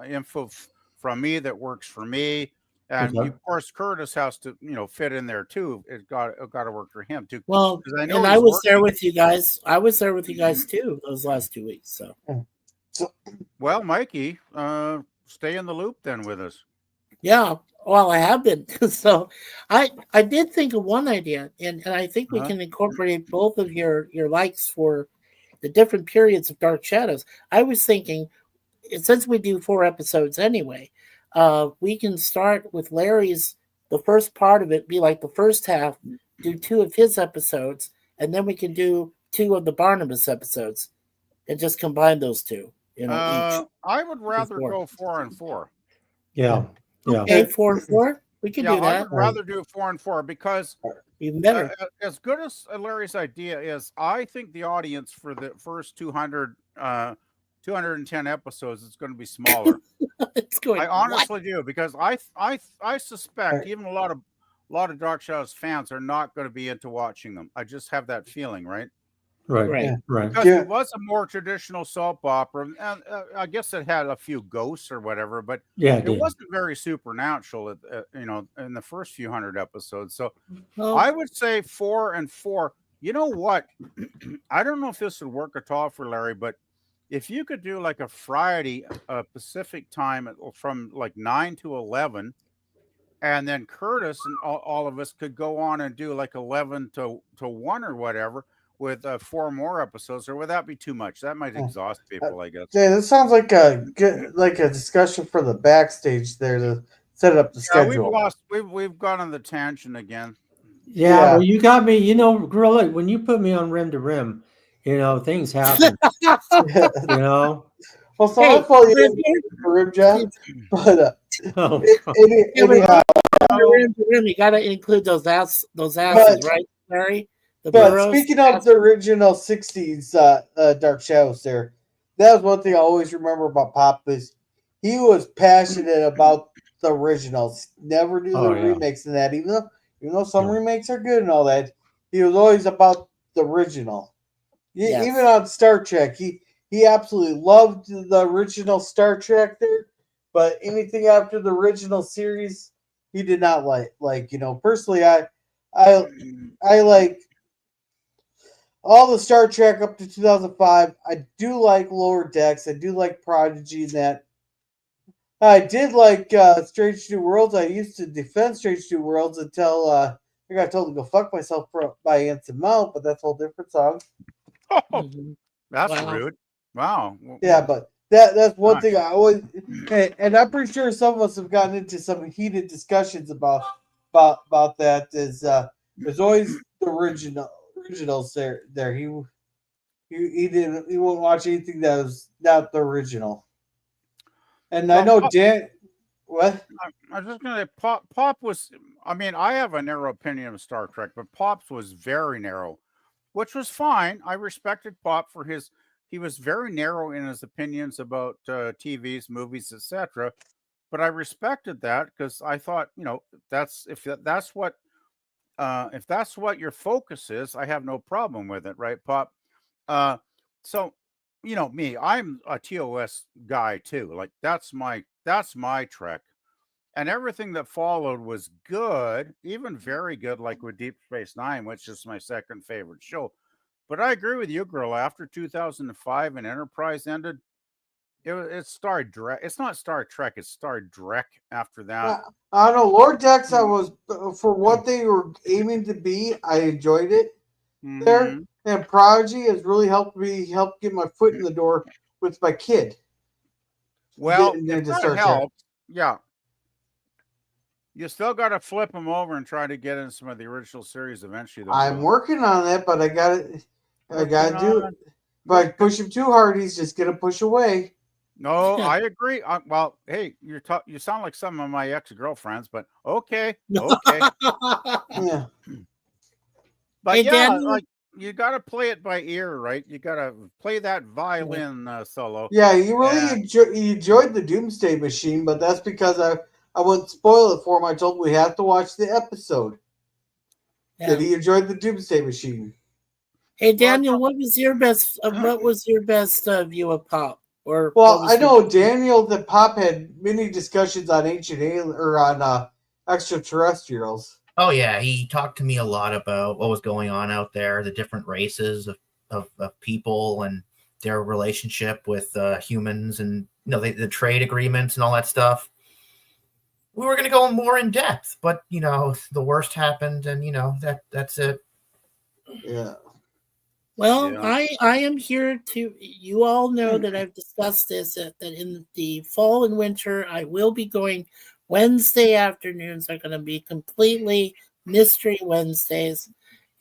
info from me that works for me. And of course, Curtis has to, fit in there too. It's got to work for him too. Well, I was there with you guys. I was there with you guys too those last 2 weeks. So, well, Mikey, stay in the loop then with us. Yeah, well, I have been. So, I did think of one idea, and I think we can incorporate both of your likes for the different periods of Dark Shadows. I was thinking, since we do 4 episodes anyway. We can start with Larry's, the first part of it, be like the first half, do 2 of his episodes, and then we can do 2 of the Barnabas episodes and just combine those 2, each. I would rather go 4 and 4. Yeah. Okay, 4 and 4? We can Yeah, do I that. would rather do 4 and 4 because Even better. as good as Larry's idea is, I think the audience for the first 210 episodes is going to be smaller. It's going. I honestly do, because I suspect even a lot of Dark Shadows fans are not going to be into watching them. I just have that feeling, right? Right. Right. Right. Because Yeah. it was a more traditional soap opera, and I guess it had a few ghosts or whatever, but Yeah. it wasn't very supernatural, in the first few hundred episodes. So Well, I would say 4 and 4. You know what? I don't know if this would work at all for Larry, but if you could do like a Friday Pacific time from like 9 to 11, and then Curtis and all of us could go on and do like 11 to 1 or whatever with 4 more episodes, or would that be too much? That might exhaust people, I guess. Yeah, this sounds like a good, like a discussion for the backstage there to set up the Yeah, we've schedule. lost. We've gone on the tangent again. Yeah, Yeah. well, you got me. Gorilla, when you put me on rim to rim, things happen. Well, so hey, I follow you but in the rib job, but Oh, anyhow, you got to include those asses, But- right, Larry? The but burros. speaking of the original '60s Dark Shadows, there, that was one thing I always remember about Pop is he was passionate about the originals. Never do the remakes and that, even though some remakes are good and all that, he was always about the original. Yes. Even on Star Trek, he absolutely loved the original Star Trek there, but anything after the original series, he did not like. Personally, I like all the Star Trek up to 2005. I do like Lower Decks. I do like Prodigy and that. I did like Strange New Worlds. I used to defend Strange New Worlds until I got told to go fuck myself by Anson Mount, but that's a whole different song. Oh, Mhm. that's Wow. rude. Wow. Yeah, but that's one thing I always, and I'm pretty sure some of us have gotten into some heated discussions about that. There's always the originals there. He won't watch anything that was not the original. And I know Dan. What? I was just gonna say, Pop was. I mean, I have a narrow opinion of Star Trek, but Pop's was very narrow, which was fine. I respected Pop for his. He was very narrow in his opinions about TVs, movies, etc. But I respected that because I thought, if that's what your focus is, I have no problem with it, right, Pop? So me, I'm a TOS guy too. Like that's my Trek. And everything that followed was good, even very good, like with Deep Space Nine, which is my second favorite show. But I agree with you, girl. After 2005 and Enterprise ended, it's Star Trek. It's not Star Trek. It's Star Trek. After that, I don't know. Lord Dex, I was for what they were aiming to be. I enjoyed it there, and Prodigy has really helped get my foot in the door with my kid. Well, Getting if into that Star Trek. helps, yeah. You still got to flip them over and try to get in some of the original series eventually. Though, I'm working on that, but I got to do it. If I push him too hard, he's just gonna push away. No, I agree. Well, hey, you sound like some of my ex-girlfriends, but okay. Yeah. But Hey, yeah, Daniel? like you got to play it by ear, right? You got to play that violin solo. Yeah, you really enjoyed the Doomsday Machine, but that's because I wouldn't spoil it for him. I told him we have to watch the episode. Yeah. That he enjoyed the Doomsday Machine. Hey, Daniel, what was your best? View of Pop? Or I know Daniel that Pop had many discussions on ancient alien or on extraterrestrials. Oh yeah, he talked to me a lot about what was going on out there, the different races of people and their relationship with humans, and the trade agreements and all that stuff. We were going to go more in depth, but the worst happened, and that's it. Yeah. Well, I am here to. You all know that I've discussed this. That in the fall and winter, I will be going. Wednesday afternoons are going to be completely Mystery Wednesdays,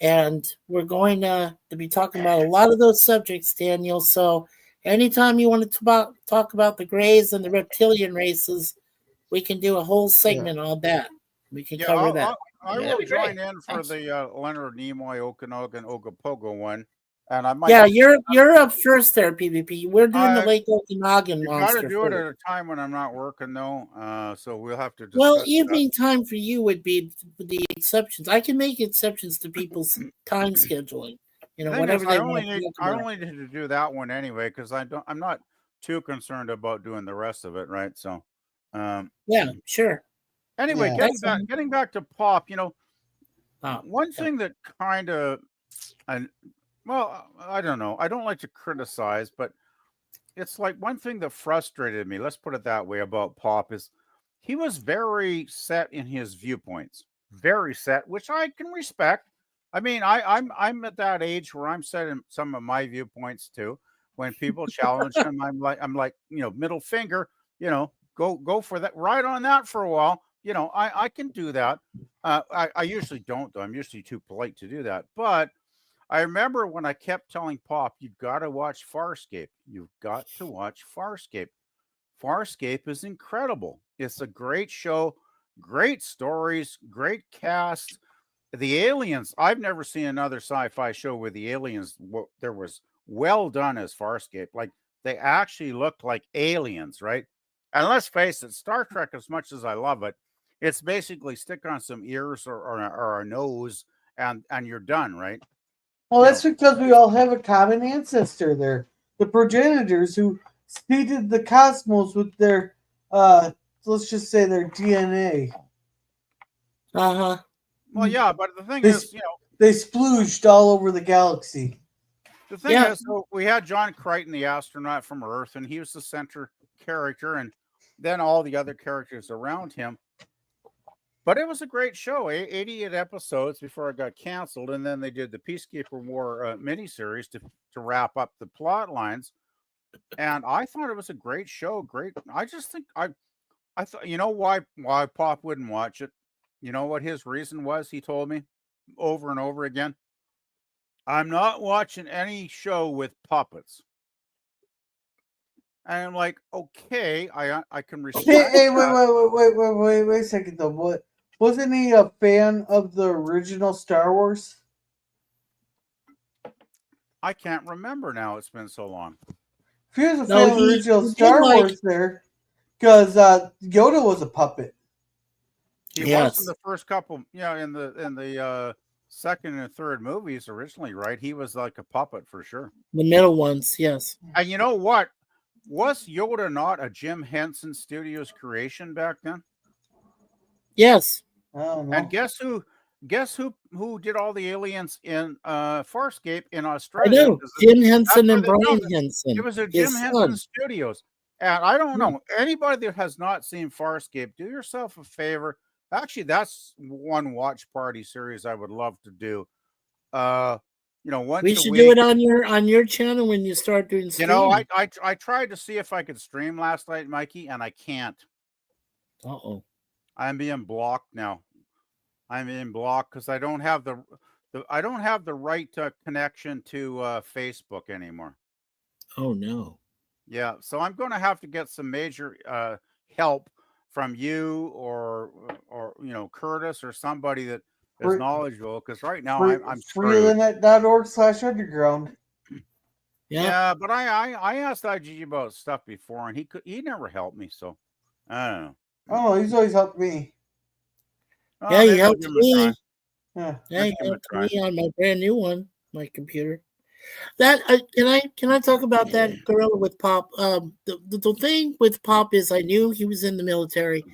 and we're going to be talking about a lot of those subjects, Daniel. So anytime you want to talk about the Greys and the reptilian races, we can do a whole segment on that. We can Yeah, cover that. I Yeah, will that'd be join great. in for Thanks. the Leonard Nimoy Okanagan Ogopogo one, and I might. Yeah, you're up first there, PvP. We're doing the I- Lake Okanagan You got to monster do it first. at a time when I'm not working, though. So we'll have to discuss Well, that. evening time for you would be the exceptions. I can make exceptions to people's time scheduling. You know, The thing whatever is, they I want only to need talk I about. only need to do that one anyway because I'm not too concerned about doing the rest of it, right? So, Yeah, sure. anyway, Yeah. getting back to Pop, Oh, one yeah. thing that kind of, and well, I don't know, I don't like to criticize, but it's like one thing that frustrated me. Let's put it that way about Pop is he was very set in his viewpoints, very set, which I can respect. I mean, I'm at that age where I'm setting some of my viewpoints too. When people challenge him, I'm like, middle finger, go for that, ride on that for a while. I can do that. I usually don't though. I'm usually too polite to do that. But I remember when I kept telling Pop, you've got to watch Farscape. You've got to watch Farscape. Farscape is incredible. It's a great show, great stories, great cast. The aliens, I've never seen another sci-fi show where the aliens there was well done as Farscape. Like they actually looked like aliens, right? And let's face it, Star Trek, as much as I love it, it's basically stick on some ears or a nose and you're done, right? Well, You that's because we all have a common ancestor there. The progenitors who seeded the cosmos with their, let's just say their DNA. Uh-huh. Well, yeah, but the thing They, is, they splooged all over the galaxy. the thing Yeah. is, so we had John Crichton, the astronaut from Earth, and he was the center character, and then all the other characters around him. But it was a great show, 88 episodes before it got canceled, and then they did the Peacekeeper War miniseries to wrap up the plot lines. And I thought it was a great show. Great. I just think I thought, why Pop wouldn't watch it. You know what his reason was? He told me over and over again. I'm not watching any show with puppets. And I'm like, okay, I can respect. Hey, that. wait a second though. What wasn't he a fan of the original Star Wars? I can't remember now. It's been so long. If he was a No, fan of the he original did Star like- Wars there, because Yoda was a puppet. He was Yes. in the first couple, in the second and third movies originally, right? He was like a puppet for sure. The middle ones, yes. And you know what? Was Yoda not a Jim Henson Studios creation back then? Yes. I don't know. And guess who did all the aliens in Farscape in I Australia? know. Jim Henson that's and where they Brian filmed it. Henson. It was a his Jim son. Henson Studios. And I don't know. Anybody that has not seen Farscape, do yourself a favor. Actually, that's one watch party series I would love to do. Once We a should week. do it on your channel when you start doing streaming. I tried to see if I could stream last night, Mikey, and I can't. Uh-oh. I'm being blocked now. I'm being blocked because I don't have the right connection to Facebook anymore. Oh no. Yeah, so I'm going to have to get some major help from you or Curtis or somebody that is Free- knowledgeable, because right now I'm screwed. freelinet.org/underground. Yeah. But I asked IG about stuff before, and he never helped me. So I don't know. Oh, he's always helped me. Oh, Yeah, maybe he I'll helped give him a try. me. Yeah. Yeah, he Let's give it a helped try. me on my brand new one, my computer. That can I talk about that gorilla with Pop? The thing with Pop is I knew he was in the military.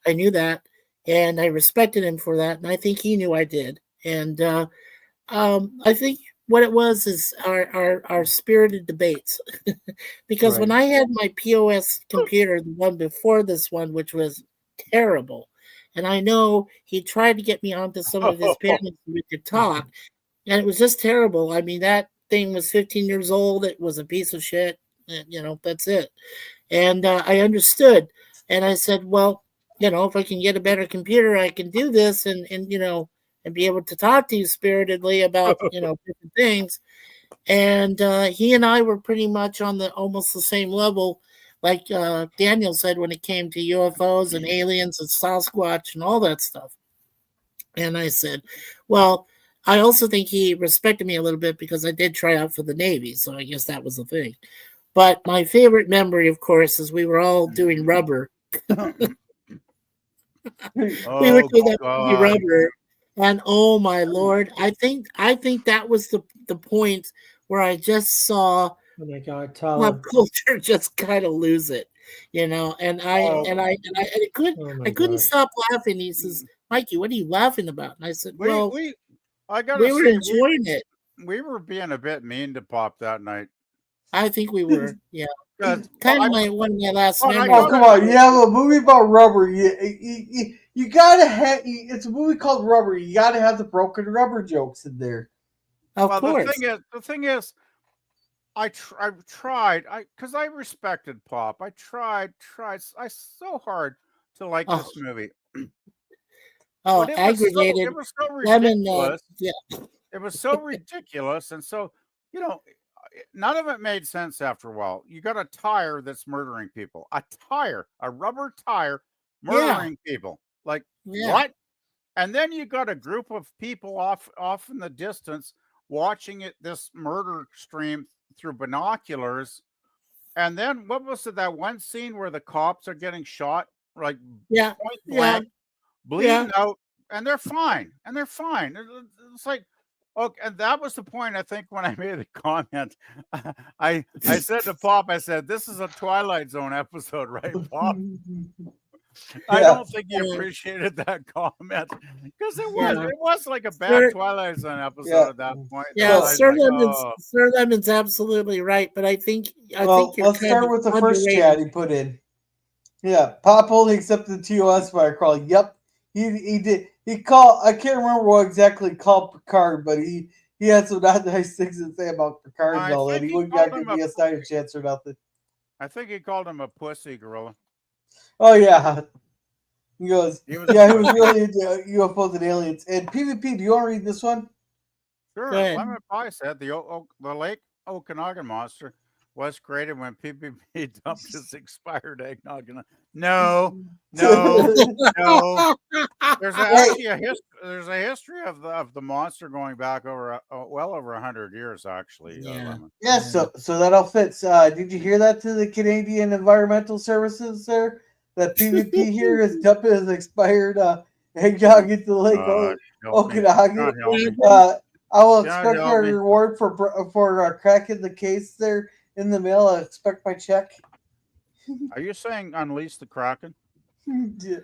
I knew that, and I respected him for that, and I think he knew I did. And I think what it was is our spirited debates, because when I had my POS computer, the one before this one, which was terrible, and I know he tried to get me onto some of his panels so we could talk, and it was just terrible. I mean, that thing was 15 years old. It was a piece of shit. And, that's it. And I understood. And I said, well, if I can get a better computer, I can do this and be able to talk to you spiritedly about, different things. And he and I were pretty much on almost the same level, like Daniel said, when it came to UFOs and aliens and Sasquatch and all that stuff. And I said, well, I also think he respected me a little bit because I did try out for the Navy. So I guess that was the thing. But my favorite memory, of course, is we were all doing rubber. We were Oh doing that movie God. Rubber, and oh my lord, I think that was the point where I just saw Oh my God, pop Tyler. culture just kind of lose it, And I Oh, I Oh my couldn't God. stop laughing. He says, "Mikey, what are you laughing about?" And I said, we "Well, we I gotta we were say enjoying it. we were being a bit mean to Pop that night. I think we were, yeah." 'Cause- but Kind I of one of my last but I memories. Oh, gotta come on. You have a movie about rubber. You gotta have. It's a movie called Rubber. You gotta have the broken rubber jokes in there. Of well course. the thing is I've tried because I respected Pop. I tried so hard to like Oh, this movie. oh, But aggravated it was so lemon. ridiculous. Yeah, It was so ridiculous, and so you know, none of it made sense after a while. You got a tire that's murdering people. A rubber tire yeah, murdering people. Like yeah. what? And then you got a group of people off in the distance watching this murder stream through binoculars. And then what was it, that one scene where the cops are getting shot like Yeah, point yeah, blank, yeah. bleeding out, and they're fine. And they're fine. It's like, okay, and that was the point. I think when I made the comment, I said to Pop, I said, "This is a Twilight Zone episode, right, Pop?" I Yeah. don't think he appreciated that comment because Yeah. it was like a bad Sir, Twilight Zone episode Yeah. at that point. yeah, So, I was like, oh, Sir Lemon's absolutely right, but I think well, you're let's kind start of with the first chat underrated. he put in. Yeah, Pop only accepted TOS fire crawl. Yep, he did. He called. I can't remember what exactly he called Picard, but he had some not nice things to say about Picard and I all that. think He he wouldn't called give him a me a Steiner chance or nothing. I think he called him a pussy gorilla. Oh yeah, he goes. He was Yeah, he a was pussy. really into UFOs and aliens. And PvP, do you want to read this one? Go Sure, ahead. Lemon Pie said the Lake Okanagan monster was created when PPP dumped his expired eggnog. No, no, no. There's Hey, actually there's a history of the monster going back over well over 100 years actually. Yeah. Lemon. yeah, Yeah. so that all fits. Did you hear that to the Canadian Environmental Services, sir? That PvP here is dumping his expired eggnog into the lake Help me. Okanagan. God help me. I will God expect my help me. reward for cracking the case there in the mail. I expect my check. Are you saying unleash the Kraken? Yeah.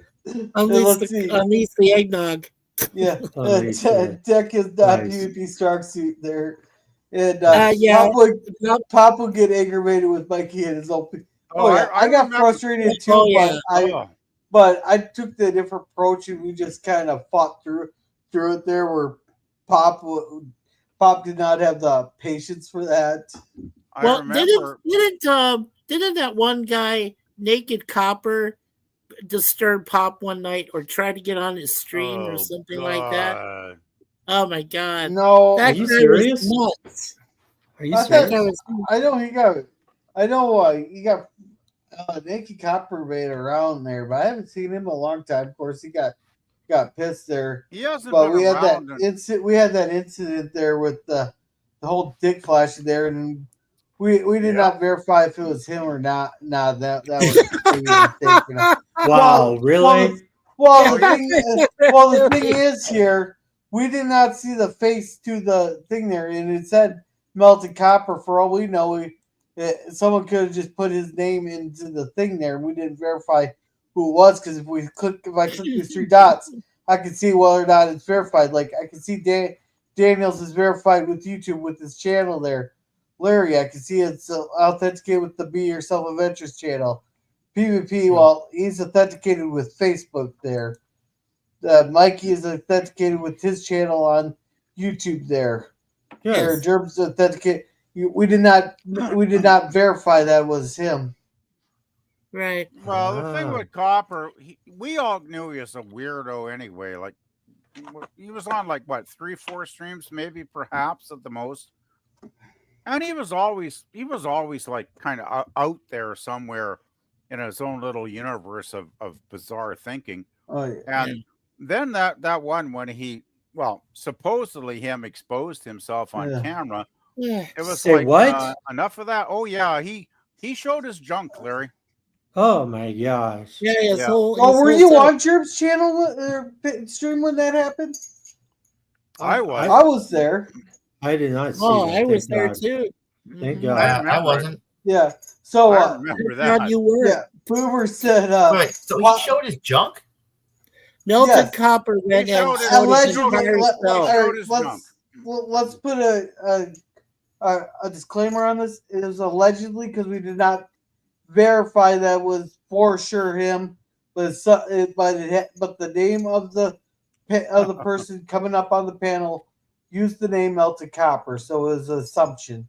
Unleash Let's see. the eggnog. Yeah, Unleash it. tech is not Nice. PvP strong suit there. And Yeah. Pop would get aggravated with Mikey and his own. Oh, Oh yeah, I got remember. frustrated too, Oh yeah. but I took the different approach and we just kind of fought through it there. Where Pop did not have the patience for that. I Well, remember. didn't that one guy, Naked Copper, disturb Pop one night or try to get on his stream or Oh something like that? God. Oh my god. No, That Are you guy serious? was nuts. Are you I That thought- guy serious? was I know he got. I know he got Naked Copper made around there, but I haven't seen him in a long time. Of course, he got pissed there. He hasn't But been we had that around. incident. We had that incident there with the whole dick flashing there, and we did Yeah. not verify if it was him or not. Nah, that was maybe a mistake. Wow, really? Well, the thing is here, we did not see the face to the thing there, and it said melted copper. For all we know, someone could have just put his name into the thing there, and we didn't verify who it was because if I click these three dots, I can see whether or not it's verified. Like I can see Daniels is verified with YouTube with his channel there. Larry, I can see it's authenticated with the Be Yourself Adventures channel. PvP, well, he's authenticated with Facebook there. Mikey is authenticated with his channel on YouTube there. Yes. Gerb's authenticated. We did not verify that was him. right. Well, the thing Ah. with Copper, we all knew he was a weirdo anyway. Like he was on like what 3-4 streams, maybe perhaps at the most, and he was always like kind of out there somewhere in his own little universe of bizarre thinking. Oh yeah. And then that one when he, well, supposedly him exposed himself on Yeah. camera. Yeah. It was Say like what? enough of that. Oh yeah, he showed his junk, Larry. Oh my gosh. Yeah, his Yeah. whole. Oh, his were whole you setup. on Chirp's channel stream when that happened? I was. I was there. I did not see Oh, that. I was Thank there God. too. Thank Mhm. God. I I remember. wasn't. Yeah. So I remember Thank God that. you were. yeah, Boomer said Wait, so Pop- he showed his junk? Melted Yes. Copper went and showed his- showed his allegedly. entire Let, self. showed his let's put a disclaimer on this. It is allegedly because we did not verify that was for sure him, but but the name of the person coming up on the panel used the name Melted Copper, so it was an assumption.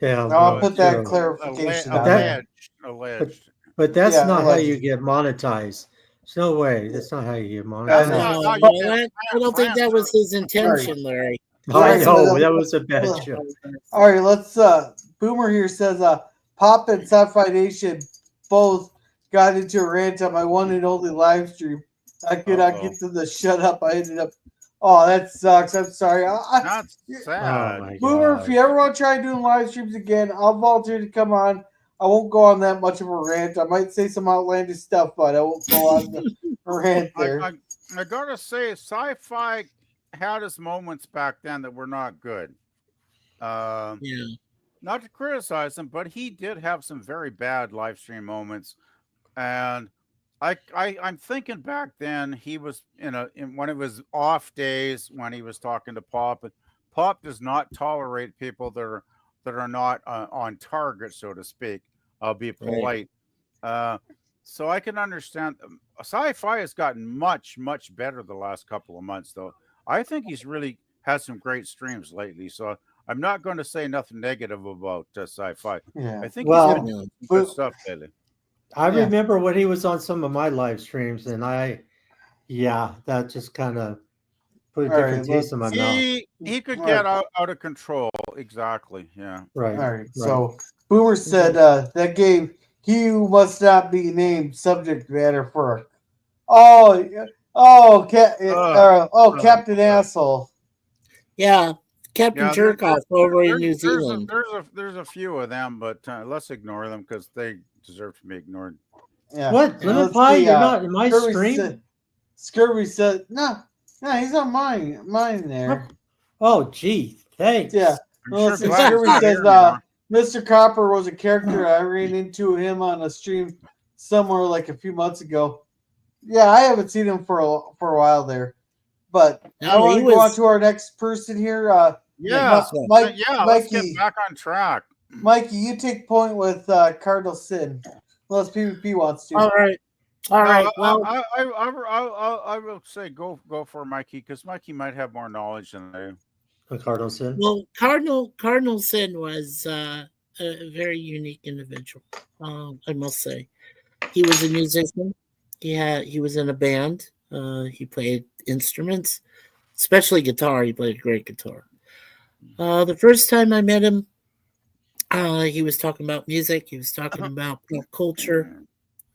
Yeah, I'll well, put that true. clarification on that- there. Alleged. But that's Yeah, not how you allegedly. get monetized. There's no way. That's not how you get That's monetized. not how you No, get that, I don't think that was his intention, Larry. I Right. know that was a bad joke. All right, let's. Boomer here says, Pop and Sci-Fi Nation both got into a rant on my one and only live stream. I could not get them to shut up. I ended up. Oh, that sucks. I'm sorry. That's Oh sad. my Boomer, God. if you ever want to try doing live streams again, I'll volunteer to come on. I won't go on that much of a rant. I might say some outlandish stuff, but I won't go on the rant there. I gotta say, sci-fi had his moments back then that were not good. Yeah. Not to criticize him, but he did have some very bad live stream moments. And I'm thinking back then he was in when it was off days when he was talking to Pop. And Pop does not tolerate people that are not on target, so to speak. I'll be polite. So I can understand. Sci-fi has gotten much better the last couple of months, though. I think he's really had some great streams lately. So I'm not going to say nothing negative about sci-fi. Yeah. I think Well, he's doing some good stuff lately. I Yeah. remember when he was on some of my live streams, and that just kind of put a All different right, taste in my mouth. He could All get right. out of control. Exactly. Yeah. Right. All right. So Boomer said that game, he who must not be named subject matter for. Captain Asshole. Yeah. Captain Yeah, Jerkoff over in New Zealand. There's a few of them, but let's ignore them because they deserve to be ignored. Yeah. What? Yeah, Lemon let's Pie? see, You're not in my stream? Scurvy said, no, he's on mine there. Oh, gee. Thanks. Yeah. I'm Well, sure see, glad he's Scurvy not says, here anymore. Mr. Copper was a character. I ran into him on a stream somewhere like a few months ago. Yeah, I haven't seen him for a while there. But I want to go on to our next person here. Yeah, Mike, let's Mikey, get back on track. Mikey, you take point with Cardinal Sin, unless PvP wants to. All right. Well, I will say go for Mikey because Mikey might have more knowledge than I do. Cardinal Sin. Well, Cardinal Sin was a very unique individual. I must say, he was a musician. He was in a band. He played instruments, especially guitar. He played great guitar. The first time I met him, he was talking about music. He was talking about pop culture.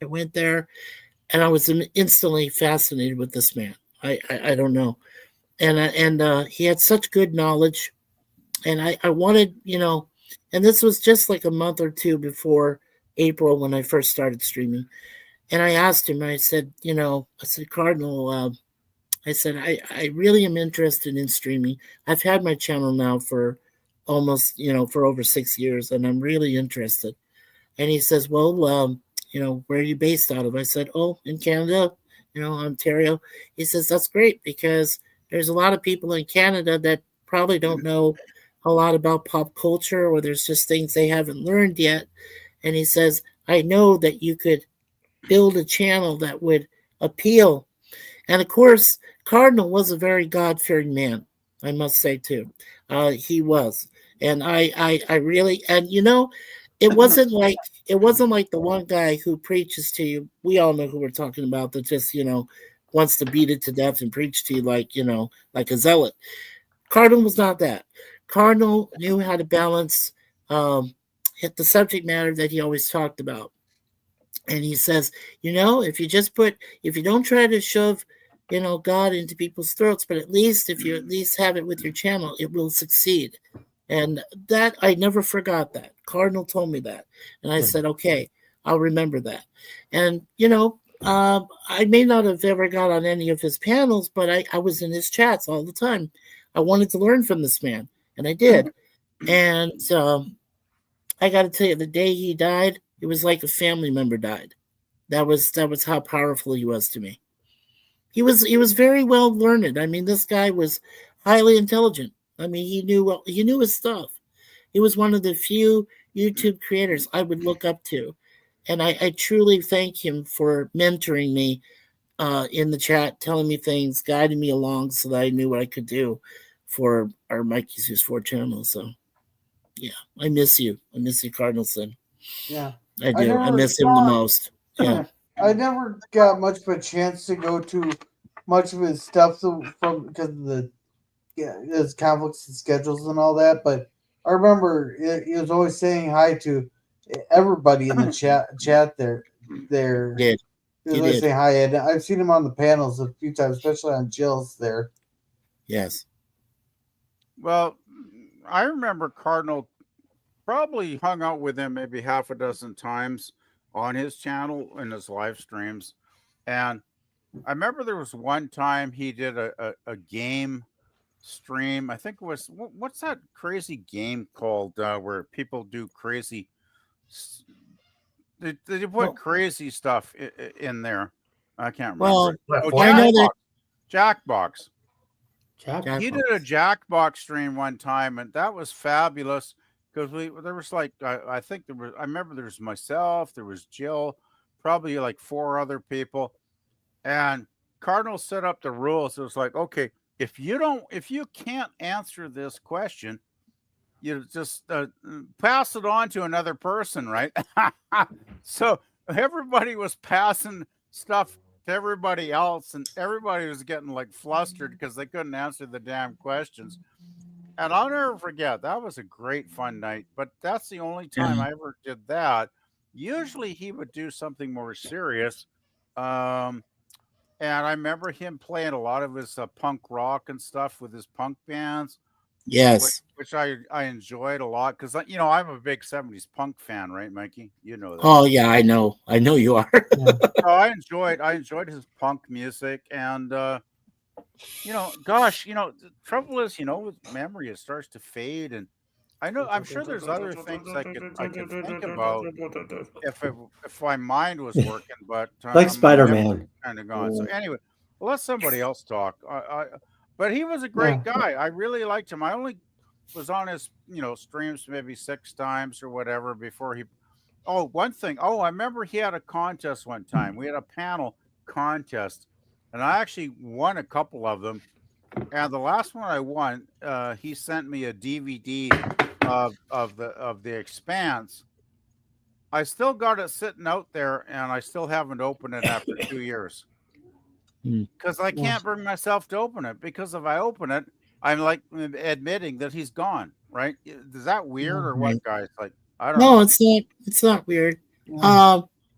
I went there, and I was instantly fascinated with this man. I don't know, and he had such good knowledge, and I wanted, and this was just like a month or two before April when I first started streaming, and I asked him. I said, Cardinal, I said, I really am interested in streaming. I've had my channel now for almost, for over 6 years, and I'm really interested. And he says, well, where are you based out of? I said, in Canada, Ontario. He says, that's great because there's a lot of people in Canada that probably don't know a lot about pop culture, or there's just things they haven't learned yet. And he says, I know that you could build a channel that would appeal. And of course, Cardinal was a very God-fearing man, I must say too. He was, and I really, and it wasn't like the one guy who preaches to you. We all know who we're talking about. That just wants to beat it to death and preach to you like a zealot. Cardinal was not that. Cardinal knew how to balance hit the subject matter that he always talked about. And he says, if you don't try to shove God into people's throats, but at least if you at least have it with your channel, it will succeed. And that I never forgot that. Cardinal told me that. And I said, okay, I'll remember that. And, I may not have ever got on any of his panels, but I was in his chats all the time. I wanted to learn from this man, and I did. And I got to tell you, the day he died, it was like a family member died. That was how powerful he was to me. He was very well learned. I mean, this guy was highly intelligent. I mean, he knew his stuff. He was one of the few YouTube creators I would look up to, and I truly thank him for mentoring me in the chat, telling me things, guiding me along so that I knew what I could do for our Mikey's Who's 4 channel. So, yeah, I miss you. I miss you, Cardinal Sin. Yeah, I do. I miss him the most. Yeah. I never got much of a chance to go to much of his stuff from because of his conflicts and schedules and all that. But I remember he was always saying hi to everybody in the chat there. He was always saying hi, and I've seen him on the panels a few times, especially on Jill's there. Yes. Well, I remember Cardinal probably hung out with him maybe half a dozen times on his channel in his live streams. And I remember there was one time he did a game stream. I think it was, what's that crazy game called where people do crazy, they put crazy stuff in there. I can't remember. Well, I know that Jackbox. He did a Jackbox stream one time, and that was fabulous because there was like I remember there was myself, there was Jill, probably like 4 other people, and Cardinal set up the rules. It was like, okay, if you can't answer this question, you just pass it on to another person, right? So everybody was passing stuff to everybody else, and everybody was getting like flustered because they couldn't answer the damn questions. And I'll never forget, that was a great fun night, but that's the only time I ever did that. Usually he would do something more serious. And I remember him playing a lot of his punk rock and stuff with his punk bands. Yes. Which I enjoyed a lot because, I'm a big 70s punk fan, right, Mikey? You know that. Oh, yeah, I know you are. So I enjoyed his punk music, and the trouble is, with memory, it starts to fade, and I'm sure there's other things I could think about if my mind was working, but like Spider-Man kind of gone. So anyway, let somebody else talk. But he was a great guy. I really liked him. I only was on his streams maybe 6 times or whatever before he. Oh, one thing. Oh, I remember he had a contest one time. We had a panel contest, and I actually won a couple of them. And the last one I won, he sent me a DVD of the Expanse. I still got it sitting out there, and I still haven't opened it after 2 years because I can't bring myself to open it. Because if I open it, I'm like admitting that he's gone. Right? Is that weird or what, guys? Like, I don't know. No, it's not weird.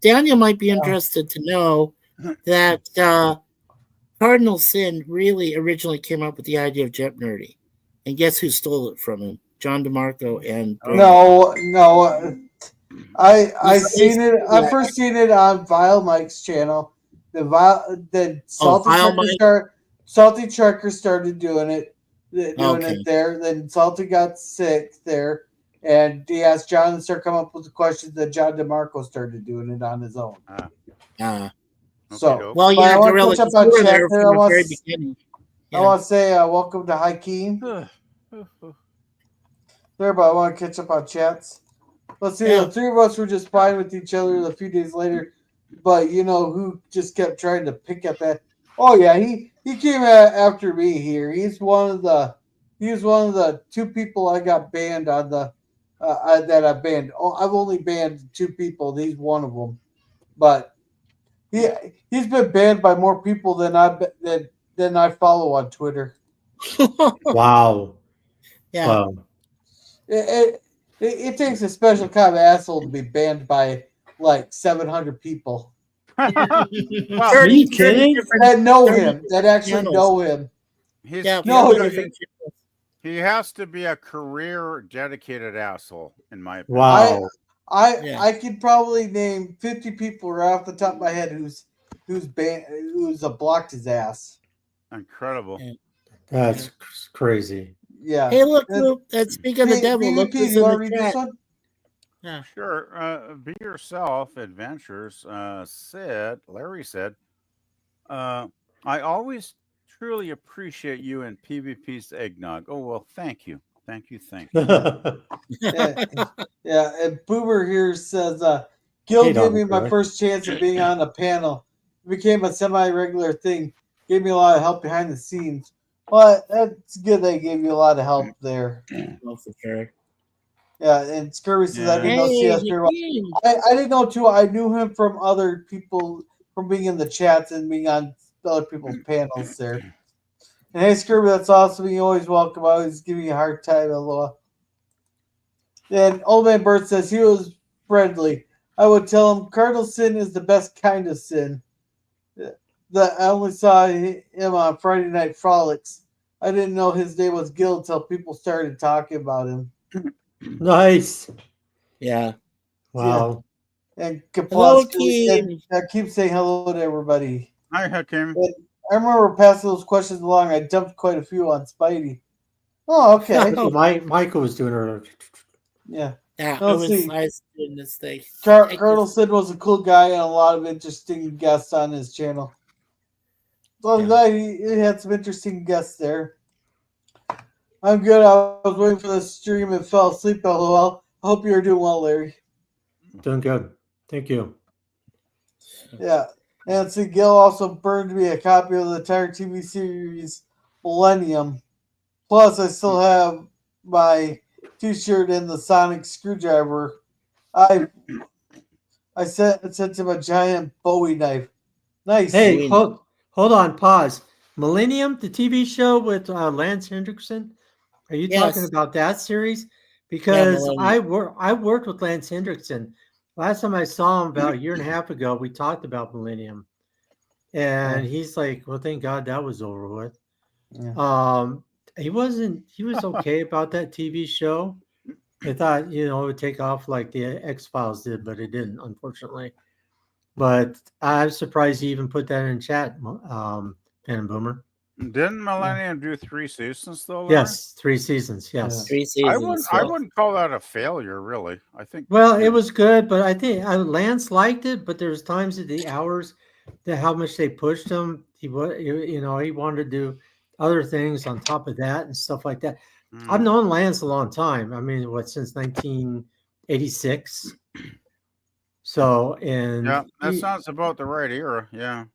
Daniel might be interested to know that Cardinal Sin really originally came up with the idea of Jet Nerdy. And guess who stole it from him? John DeMarco and No. I seen it. I first seen it on Vile Mike's channel. Salty Trucker started doing it there. Then Salty got sick there, and he asked John to start coming up with the questions. That John DeMarco started doing it on his own. So, well, yeah, I want Gorilla, to touch up on chat there. I want to say welcome to Hakeem. There, but I want to catch up on chats. Let's see, the 3 of us were just fine with each other a few days later, but who just kept trying to pick up that? Oh yeah, he came after me here. He's one of the 2 people I got banned on the that I banned. Oh, I've only banned 2 people. He's one of them, but he's been banned by more people than I follow on Twitter. Wow. Yeah. Wow. It takes a special kind of asshole to be banned by like 700 people. Well, Are you kidding? That know him, that actually know him. he's, Yeah, No, he has to be a career dedicated asshole, in my opinion. Wow. I could probably name 50 people right off the top of my head who's blocked his ass. Incredible. That's crazy. Yeah. Hey, look, speaking of the devil, look BVP, who's do you in want to the read chat. this one? Yeah. Sure. Be yourself, adventures. Larry said, I always truly appreciate you and PvP's eggnog. Oh, well, thank you. Thank you. Yeah. And Boomer here says, Gil Hey, gave me my Dr. first chance of being on a panel. It became a semi-regular thing. Gave me a lot of help behind the scenes. Well, that's good they gave you a lot of help there. Oh, for sure. Yeah, and Scurvy says, I didn't know CS very well. I didn't know, too. I knew him from other people, from being in the chats and being on other people's panels there. And hey, Scurvy, that's awesome. You're always welcome. I always give you a hard time. Aloha. And Old Man Bert says, he was friendly. I would tell him Cardinal Sin is the best kind of sin. I only saw him on Friday Night Frolics. I didn't know his name was Gil until people started talking about him. Nice. Yeah. Wow. Yeah. And Hello, Kaplowski, I keep saying hello to everybody. Hi, Hakim. And I remember passing those questions along. I dumped quite a few on Spidey. Oh, okay. Michael was doing her. Yeah. Yeah, it Let's was see. nice doing this thing. Cardinal Sin was a cool guy and a lot of interesting guests on his channel. So I'm glad he had some interesting guests there. I'm good. I was waiting for the stream and fell asleep. LOL. I hope you're doing well, Larry. Doing good. Thank you. Yeah. And see, Gil also burned me a copy of the entire TV series Millennium. Plus, I still have my T-shirt and the Sonic screwdriver. I sent him a giant Bowie knife. Nice. Hey, hold on, pause. Millennium, the TV show with Lance Hendrickson. Are you talking about that series? Because I worked with Lance Hendrickson. Last time I saw him about a year and a half ago, we talked about Millennium. And he's like, well, thank God that was over with. Yeah. He was okay about that TV show. I thought, it would take off like the X-Files did, but it didn't, unfortunately. But I'm surprised he even put that in chat, Pen and Boomer. Didn't Millennium do 3 seasons though? Larry? Yes, 3 seasons. Yes, 3 seasons. I wouldn't call that a failure, really. I think. Well, it was good, but I think Lance liked it. But there's times at the hours that how much they pushed him. He wanted to do other things on top of that and stuff like that. I've known Lance a long time. I mean, since 1986. So, and yeah, that sounds about the right era. Yeah.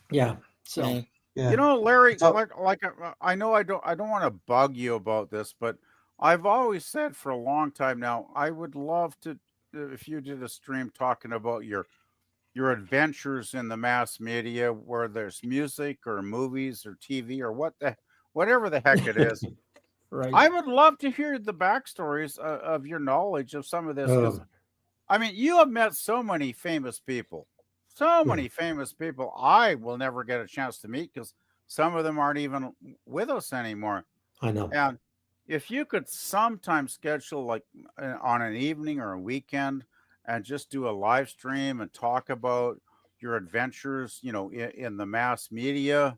Yeah. So. Yeah. Larry, I know I don't want to bug you about this, but I've always said for a long time now, I would love to if you did a stream talking about your adventures in the mass media, where there's music or movies or TV or whatever the heck it is. Right. I would love to hear the backstories of your knowledge of some of this. I mean, you have met so many famous people. Many famous people I will never get a chance to meet because some of them aren't even with us anymore. I know. And if you could sometime schedule like on an evening or a weekend and just do a live stream and talk about your adventures, in the mass media,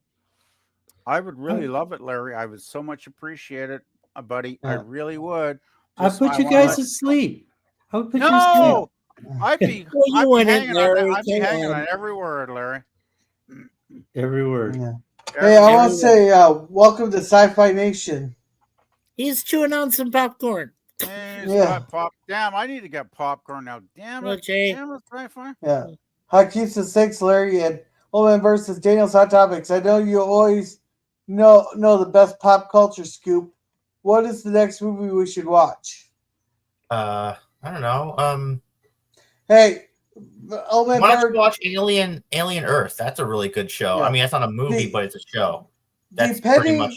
I would really love it, Larry. I would so much appreciate it, buddy. I really would. I put you guys to sleep. I would put you to sleep. I'd be hanging on every word, Larry. Every word. Yeah. Hey, I want to say welcome to Sci-Fi Nation. He's chewing on some popcorn. Got pop. Damn, I need to get popcorn now. Damn it. Damn it, Sci-Fi. Yeah. Hakeem says, thanks, Larry. And Old Man versus Daniel's Hot Topics. I know you always know the best pop culture scoop. What is the next movie we should watch? I don't know. Hey, Old Man why don't you watch Alien Earth? That's a really good show. Yeah. I mean, it's not a movie, but it's a show. That's pretty much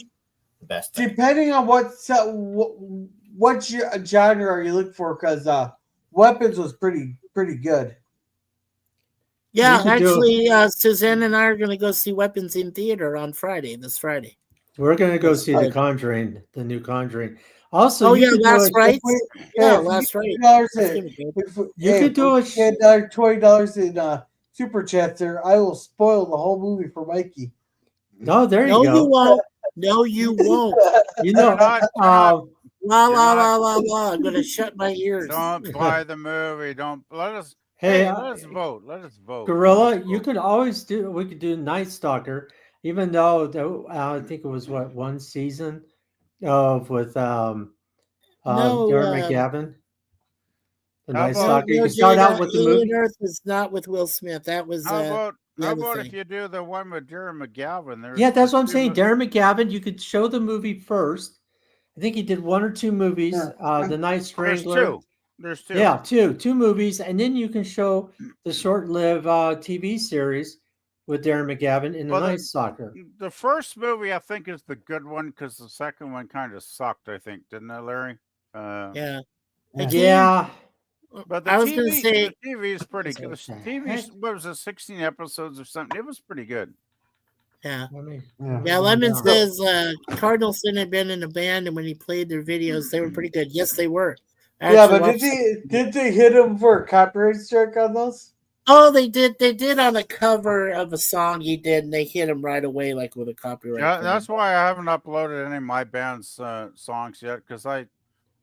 the best thing. Depending on what genre are you looking for, because Weapons was pretty good. Yeah, could do- actually, Suzanne and I are going to go see Weapons in Theater on Friday, this Friday. We're gonna go That's see right. The Conjuring, the new Conjuring. Also, Oh, you yeah, could do last a- right? Hey, Yeah, if you last get right. $20 That's in- gonna be good. You hey, could do a if you get $20 in super chats there, I will spoil the whole movie for Mikey. Oh, there No, you you go. won't. No, you won't. You know, La la You're la not- la la. I'm gonna shut my ears. Don't buy the movie. Don't let us. Hey, Hey, let us vote. Let us vote. Gorilla, Let us you vote. could always do. We could do Night Stalker, even though I think it was what, one season of with No, Darren McGavin. The How Night about- Stalker. You no, could start Jada, out with the Alien movie. Earth was not with Will Smith. That was How about the how other about thing. if you do the one with Darren McGavin? There's Yeah, that's what I'm two saying. mo- Darren McGavin. You could show the movie first. I think he did one or two movies. The Night There's Strangler. two. There's two. Yeah, two movies, and then you can show the short-lived TV series with Darren McGavin in the Well, Night Stalker. The first movie I think is the good one because the second one kind of sucked. I think, didn't it, Larry? Yeah. Hey, Yeah, But the I was TV, gonna say. the TV is pretty good. The What the TV, heck? what was it, 16 episodes or something? It was pretty good. Yeah. yeah. Yeah, Lemon says Cardinal Sin had been in a band, and when he played their videos, they were pretty good. Yes, they were. I Yeah, actually but did they hit him for a copyright strike on those? Oh, they did. They did on a cover of a song he did, and they hit him right away, like with a copyright. Yeah, claim. that's why I haven't uploaded any of my band's songs yet because I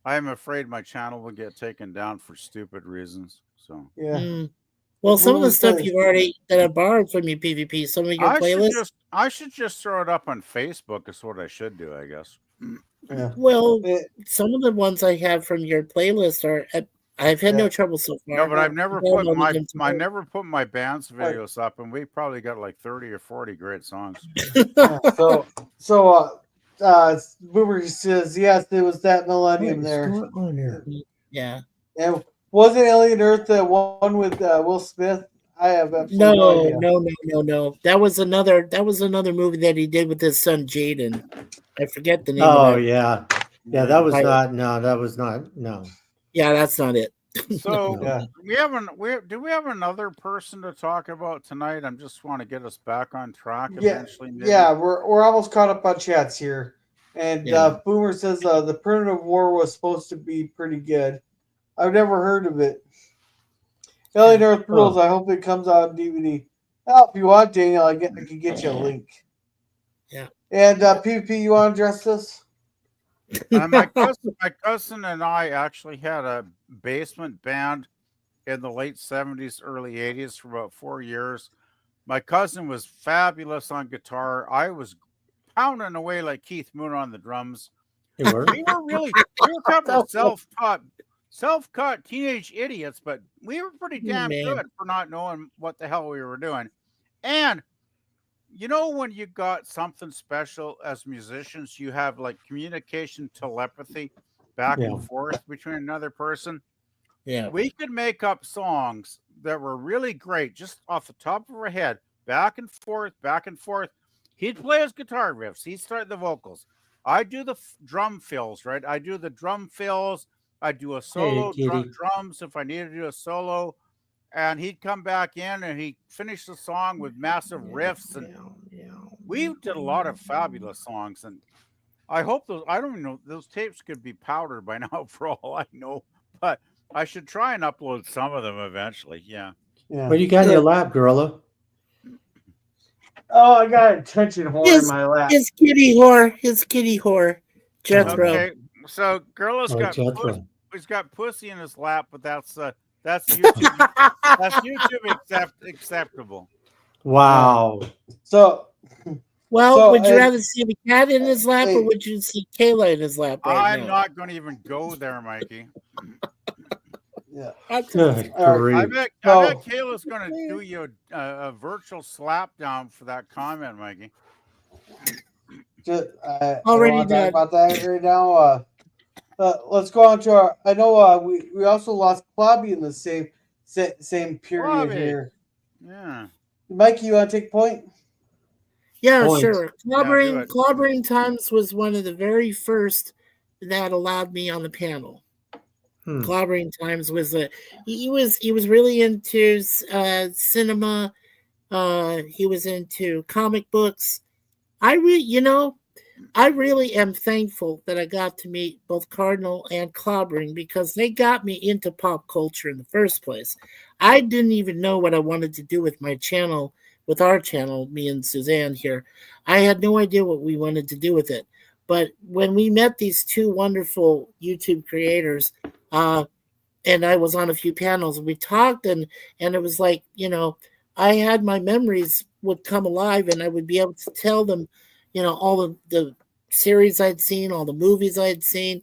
am afraid my channel will get taken down for stupid reasons. So Yeah. Mm. Well, some of the stuff you've already that I borrowed from your PvP, some of your playlists. I should just throw it up on Facebook. Is what I should do, I guess. Yeah. Well, some of the ones I have from your playlist are. I've had no trouble so far. No, but I've never I put downloaded my them never put my band's videos up, and we probably got like 30 or 40 great songs. Yeah, Boomer says yes, it was that millennium there. Yeah. And wasn't Alien Earth the one with Will Smith? I have absolutely no idea. No. That was another movie that he did with his son Jaden. I forget the name Oh of that. yeah, that was not. No, that was not. No. Yeah, that's not it. So Yeah. do we have another person to talk about tonight? I just want to get us back on track Yeah, eventually. Maybe. yeah, we're almost caught up on chats here. And Boomer says the Primitive War was supposed to be pretty good. I've never heard of it. Alien Earth Rules. I hope it comes out on DVD. Well, if you want, Daniel, I can get you a link. Yeah. And PP, you want to address this? My cousin and I actually had a basement band in the late 70s, early 80s for about 4 years. My cousin was fabulous on guitar. I was pounding away like Keith Moon on the drums. You were? We were a couple of self-cut teenage idiots, but we were pretty damn good for not knowing what the hell we were doing. And you know, when you got something special as musicians, you have like communication telepathy back and forth between another person. Yeah. We could make up songs that were really great just off the top of our head, back and forth, back and forth. He'd play his guitar riffs. He'd start the vocals. I do the drum fills, right? I do the drum fills. I do a solo drums if I needed to do a solo. And he'd come back in and he'd finish the song with massive riffs. And we did a lot of fabulous songs. And I hope I don't even know, those tapes could be powdered by now for all I know. But I should try and upload some of them eventually. Yeah. What do you got in your lap, Gorilla? Oh, I got a tension whore in my lap. His kitty whore. Jethro. Okay. So Gorilla's he's got pussy in his lap, but that's YouTube. That's YouTube acceptable. Wow. Would you rather see the cat in his lap, or would you see Kayla in his lap? I'm not going to even go there, Mikey. Yeah. I bet Kayla's going to do you a virtual slap down for that comment, Mikey. Already done about that right now. Let's go on to our. I know we also lost Clobby in the same period here. Yeah. Mikey, you want to take point? Yeah, sure. Clobbering Times was one of the very first that allowed me on the panel. Clobbering Times was he was really into cinema. He was into comic books. I really am thankful that I got to meet both Cardinal and Clobbering because they got me into pop culture in the first place. I didn't even know what I wanted to do with my channel, with our channel, me and Suzanne here. I had no idea what we wanted to do with it. But when we met these two wonderful YouTube creators, and I was on a few panels, and we talked, and it was like, I had my memories would come alive, and I would be able to tell them, all the series I'd seen, all the movies I'd seen,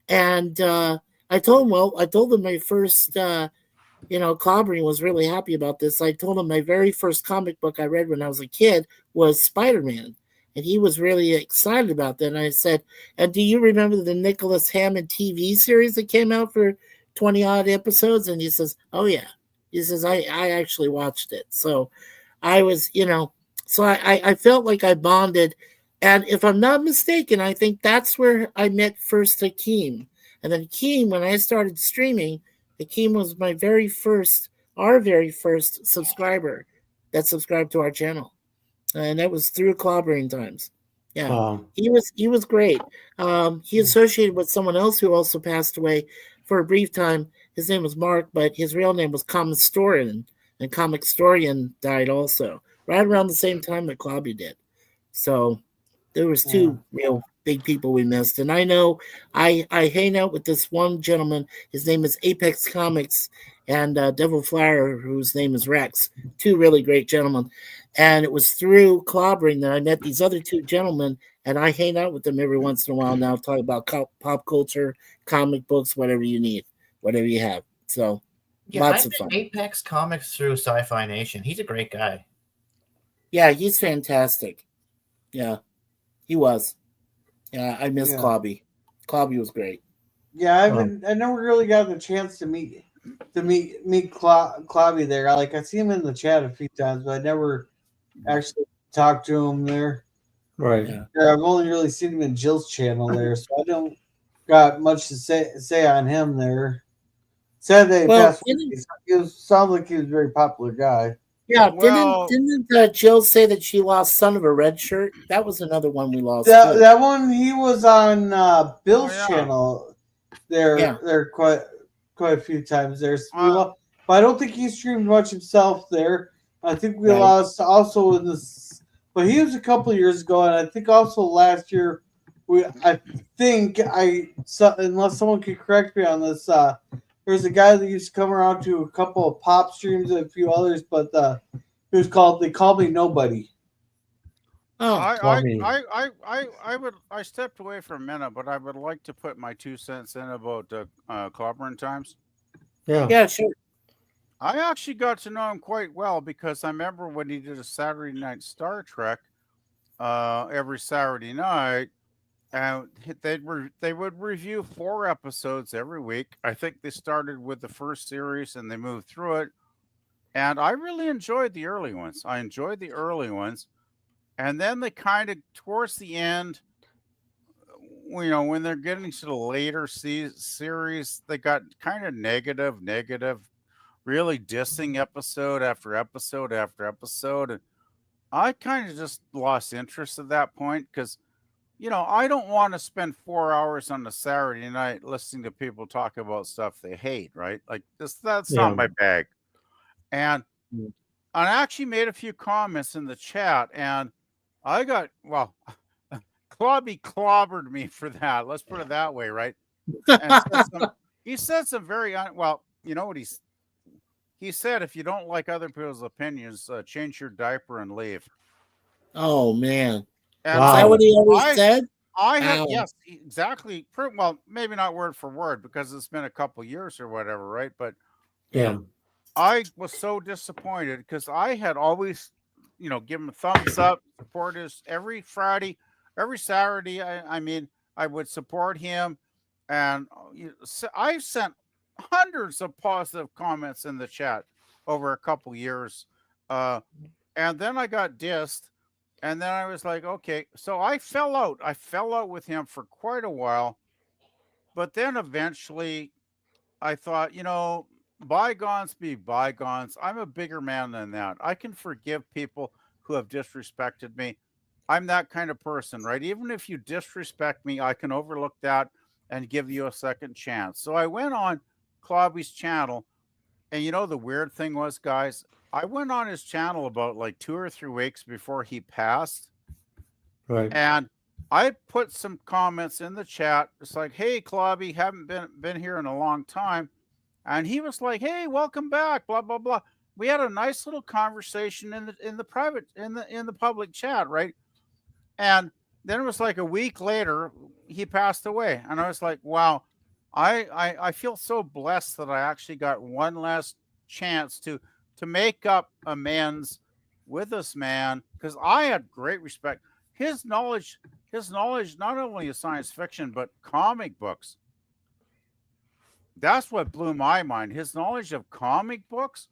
and I told them my first, Clobbering was really happy about this. I told him my very first comic book I read when I was a kid was Spider-Man, and he was really excited about that. And I said, "And do you remember the Nicholas Hammond TV series that came out for 20 odd episodes?" And he says, "Oh yeah." He says, I actually watched it. So I was, so I felt like I bonded. And if I'm not mistaken, I think that's where I met first Hakeem. And then Hakeem, when I started streaming, Hakeem was our very first subscriber that subscribed to our channel. And that was through Clobbering Times. Yeah, he was great. He associated with someone else who also passed away for a brief time. His name was Mark, but his real name was Commisstorian, and Commisstorian died also right around the same time that Clobby did. So there was two real big people we missed. And I know I hang out with this one gentleman. His name is Apex Comics, and Devil Flower, whose name is Rex. Two really great gentlemen. And it was through Clobbering that I met these other two gentlemen, and I hang out with them every once in a while now, talk about pop culture, comic books, whatever you need, whatever you have. So lots of fun. Apex Comics through Sci-Fi Nation. He's a great guy. Yeah, he's fantastic. Yeah, he was. Yeah, I miss Clobby. Clobby was great. Yeah, I never really got the chance to meet Clobby there. I see him in the chat a few times, but I never actually talked to him there. Right. Yeah, I've only really seen him in Jill's channel there, so I don't got much to say on him there. Said they passed away. Sounds like he was a very popular guy. Yeah, didn't Jill say that she lost Son of a Red Shirt? That was another one we lost. That one, he was on Bill's channel there quite a few times there. But I don't think he streamed much himself there. I think we lost also in this, but he was a couple of years ago, and I think also last year. Unless someone could correct me on this, there's a guy that used to come around to a couple of pop streams and a few others, but it was They Call Me Nobody. Oh, I stepped away for a minute, but I would like to put my 2 cents in about Clobbering Times. Yeah, sure. I actually got to know him quite well because I remember when he did a Saturday night Star Trek every Saturday night, and they would review 4 episodes every week. I think they started with the first series and they moved through it, and I really enjoyed the early ones. And then they kind of, towards the end, when they're getting to the later series, they got kind of negative, really dissing episode after episode after episode. And I kind of just lost interest at that point because, I don't want to spend 4 hours on a Saturday night listening to people talk about stuff they hate, right? Like that's not my bag. And I actually made a few comments in the chat, and I got, Clobby clobbered me for that. Let's put it that way, right? And he said some very, you know what he said, if you don't like other people's opinions, change your diaper and leave. Oh, man. And Is that what he always said? Yes, exactly. Well, maybe not word for word because it's been a couple years or whatever, right? But I was so disappointed because I had always, give him a thumbs up, support us every Friday, every Saturday. I would support him, and I sent hundreds of positive comments in the chat over a couple years, and then I got dissed, and then I was like, okay, so I fell out with him for quite a while, but then eventually I thought, bygones be bygones. I'm a bigger man than that. I can forgive people who have disrespected me. I'm that kind of person, right? Even if you disrespect me, I can overlook that and give you a second chance. So I went on Clobby's channel, and the weird thing was, guys, I went on his channel about like 2 or 3 weeks before he passed, Right. and I put some comments in the chat. It's like, "Hey, Clobby, haven't been here in a long time," and he was like, "Hey, welcome back." Blah blah blah. We had a nice little conversation in the private in the public chat, right? And then it was like a week later, he passed away, and I was like, "Wow, I feel so blessed that I actually got one last chance to make up amends with this man, because I had great respect. His knowledge not only of science fiction but comic books. That's what blew my mind. His knowledge of comic books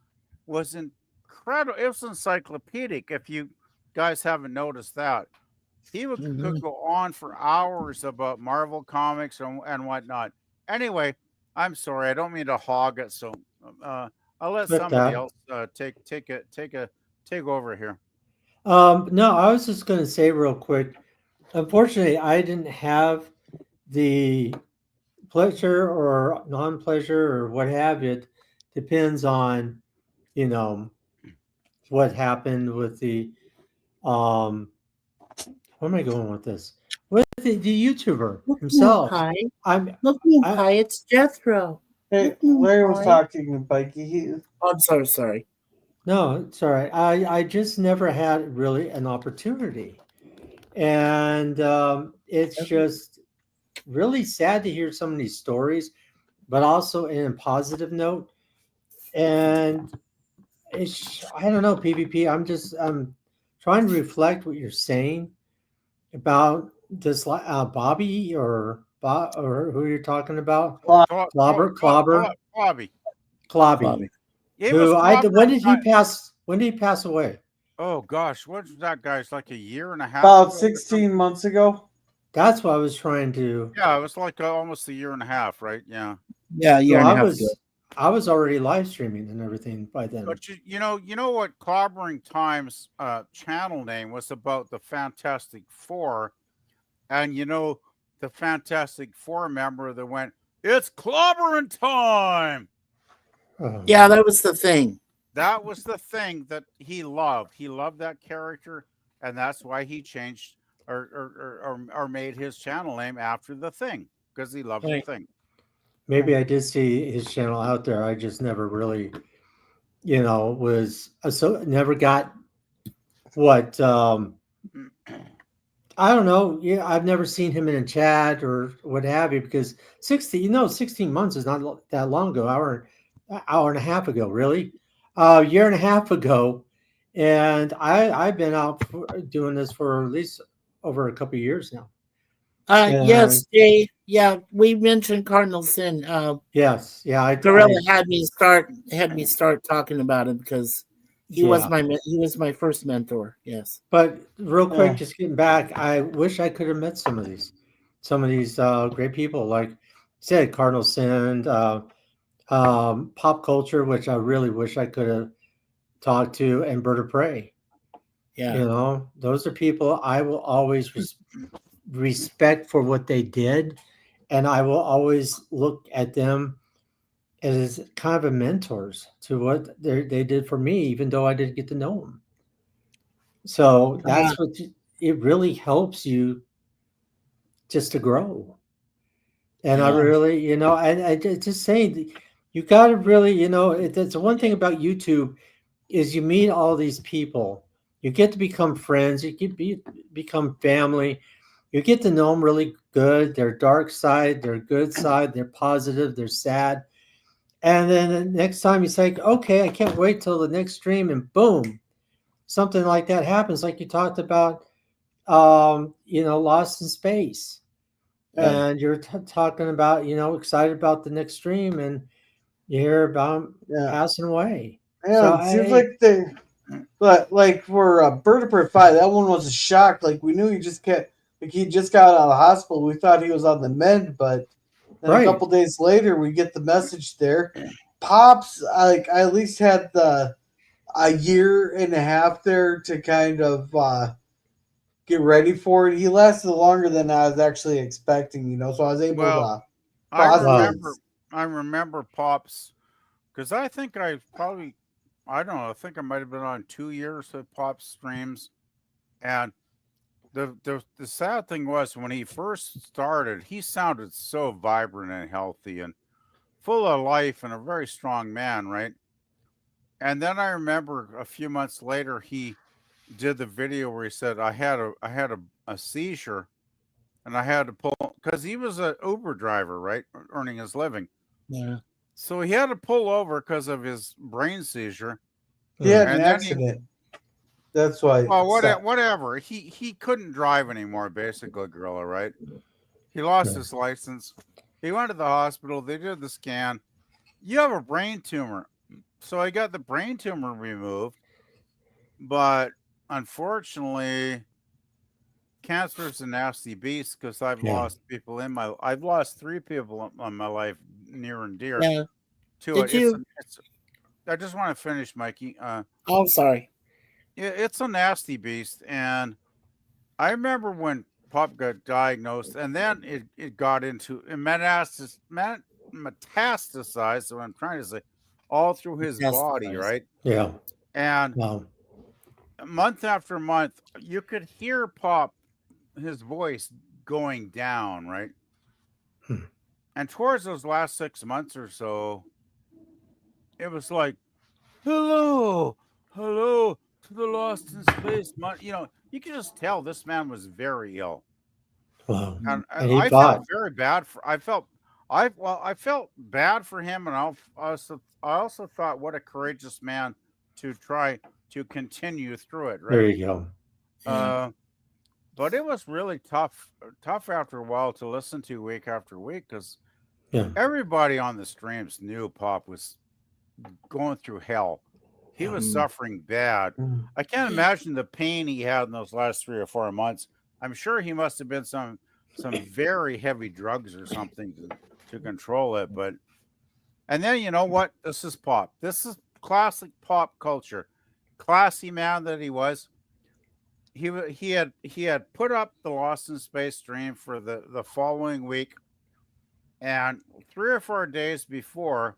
was incredible. It was encyclopedic. If you guys haven't noticed that, he could go on for hours about Marvel comics and whatnot. Anyway, I'm sorry, I don't mean to hog it, so I'll let somebody else take over here. No, I was just going to say real quick. Unfortunately, I didn't have the pleasure or non-pleasure or what have you. Depends on, what happened with the where am I going with this? With the YouTuber himself. Hi. I'm Hi, it's Jethro. Hey, Larry was talking to Mikey. I'm sorry. No, it's all right. I just never had really an opportunity. And it's just really sad to hear some of these stories, but also in a positive note. And I don't know, PvP. I'm trying to reflect what you're saying about this Bobby or who you're talking about. Clobber. Clobby. When did he pass away? Oh gosh, what's that guy's like a year and a half? About 16 months ago. That's what I was trying to. Yeah, it was like almost a year and a half, right? Yeah. Yeah, I was already live streaming and everything by then. But you know what Clobbering Time's channel name was about the Fantastic Four, and the Fantastic Four member that went, "It's Clobbering Time." Yeah, that was the thing. That was the thing that he loved. He loved that character, and that's why he changed or made his channel name after the Thing, because he loved the Thing. Maybe I did see his channel out there. I just never really, never got what I don't know. Yeah, I've never seen him in a chat or what have you, because 16 months is not that long ago. Hour and a half ago, really. A year and a half ago, and I've been out doing this for at least over a couple of years now. Yes, Jay. Yeah, we mentioned Cardinal Sin. Yes, yeah. Gorilla had me start talking about him because he was my first mentor. Yes. But real quick, just getting back, I wish I could have met some of these great people, like you said, Cardinal Sin, Pop Culture, which I really wish I could have talked to, and Birdoprey5. Yeah. Those are people I will always respect for what they did, and I will always look at them as kind of a mentors to what they did for me, even though I didn't get to know them. So that's what it really helps you just to grow. And I really, and I just saying, you got to really, it's one thing about YouTube is you meet all these people, you get to become friends, you get become family, you get to know them really good, their dark side, their good side, their positive, their sad. And then the next time you say, okay, I can't wait till the next stream, and boom, something like that happens, like you talked about, Lost in Space. And you're talking about, excited about the next stream, and you hear about passing away. Yeah, so it seems like for Birdoprey5, that one was a shock. Like, we knew he just got out of the hospital. We thought he was on the mend, but And a couple days later, we get the message there. Pops, I at least had a year and a half there to kind of get ready for it. He lasted longer than I was actually expecting, so I was able to. I remember Pops, because I think I don't know, I think I might have been on 2 years of Pops streams, and the sad thing was when he first started, he sounded so vibrant and healthy and full of life and a very strong man, right? And then I remember a few months later, he did the video where he said, I had a seizure and I had to pull, because he was an Uber driver, right? Earning his living. Yeah. So he had to pull over because of his brain seizure. He had an accident. That's why. Well, whatever. He couldn't drive anymore, basically, Gorilla, right? He lost his license. He went to the hospital. They did the scan. You have a brain tumor. So I got the brain tumor removed. But unfortunately, cancer is a nasty beast, because I've lost people I've lost 3 people in my life near and dear to it. I just want to finish, Mikey. I'm sorry. It's a nasty beast. And I remember when Pop got diagnosed, and then it got into metastasized, so I'm trying to say, all through his body, right? Yeah. And month after month, you could hear Pop, his voice going down, right? And towards those last 6 months or so, it was like, hello to the Lost in Space. You can just tell this man was very ill. Wow. And I felt very bad I felt bad for him, and I also thought, what a courageous man to try to continue through it, right? There you go. But it was really tough after a while to listen to week after week, because everybody on the streams knew Pop was going through hell. He was suffering bad. I can't imagine the pain he had in those last 3 or 4 months. I'm sure he must have been some very heavy drugs or something to control it. And then, you know what? This is Pop. This is classic Pop culture. Classy man that he was. He had put up the Lost in Space stream for the following week, and 3 or 4 days before,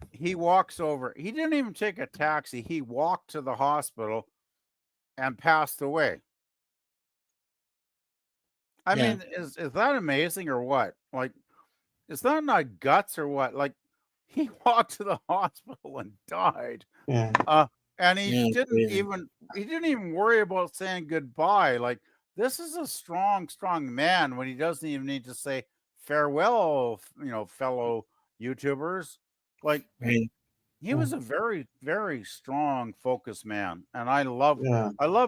he walks over. He didn't even take a taxi. He walked to the hospital and passed away. I mean, is that amazing or what? Like, is that not guts or what? Like, he walked to the hospital and died. Yeah. And he didn't even worry about saying goodbye. Like, this is a strong man when he doesn't even need to say farewell, fellow YouTubers. Like, he was a very, very strong, focused man. And I love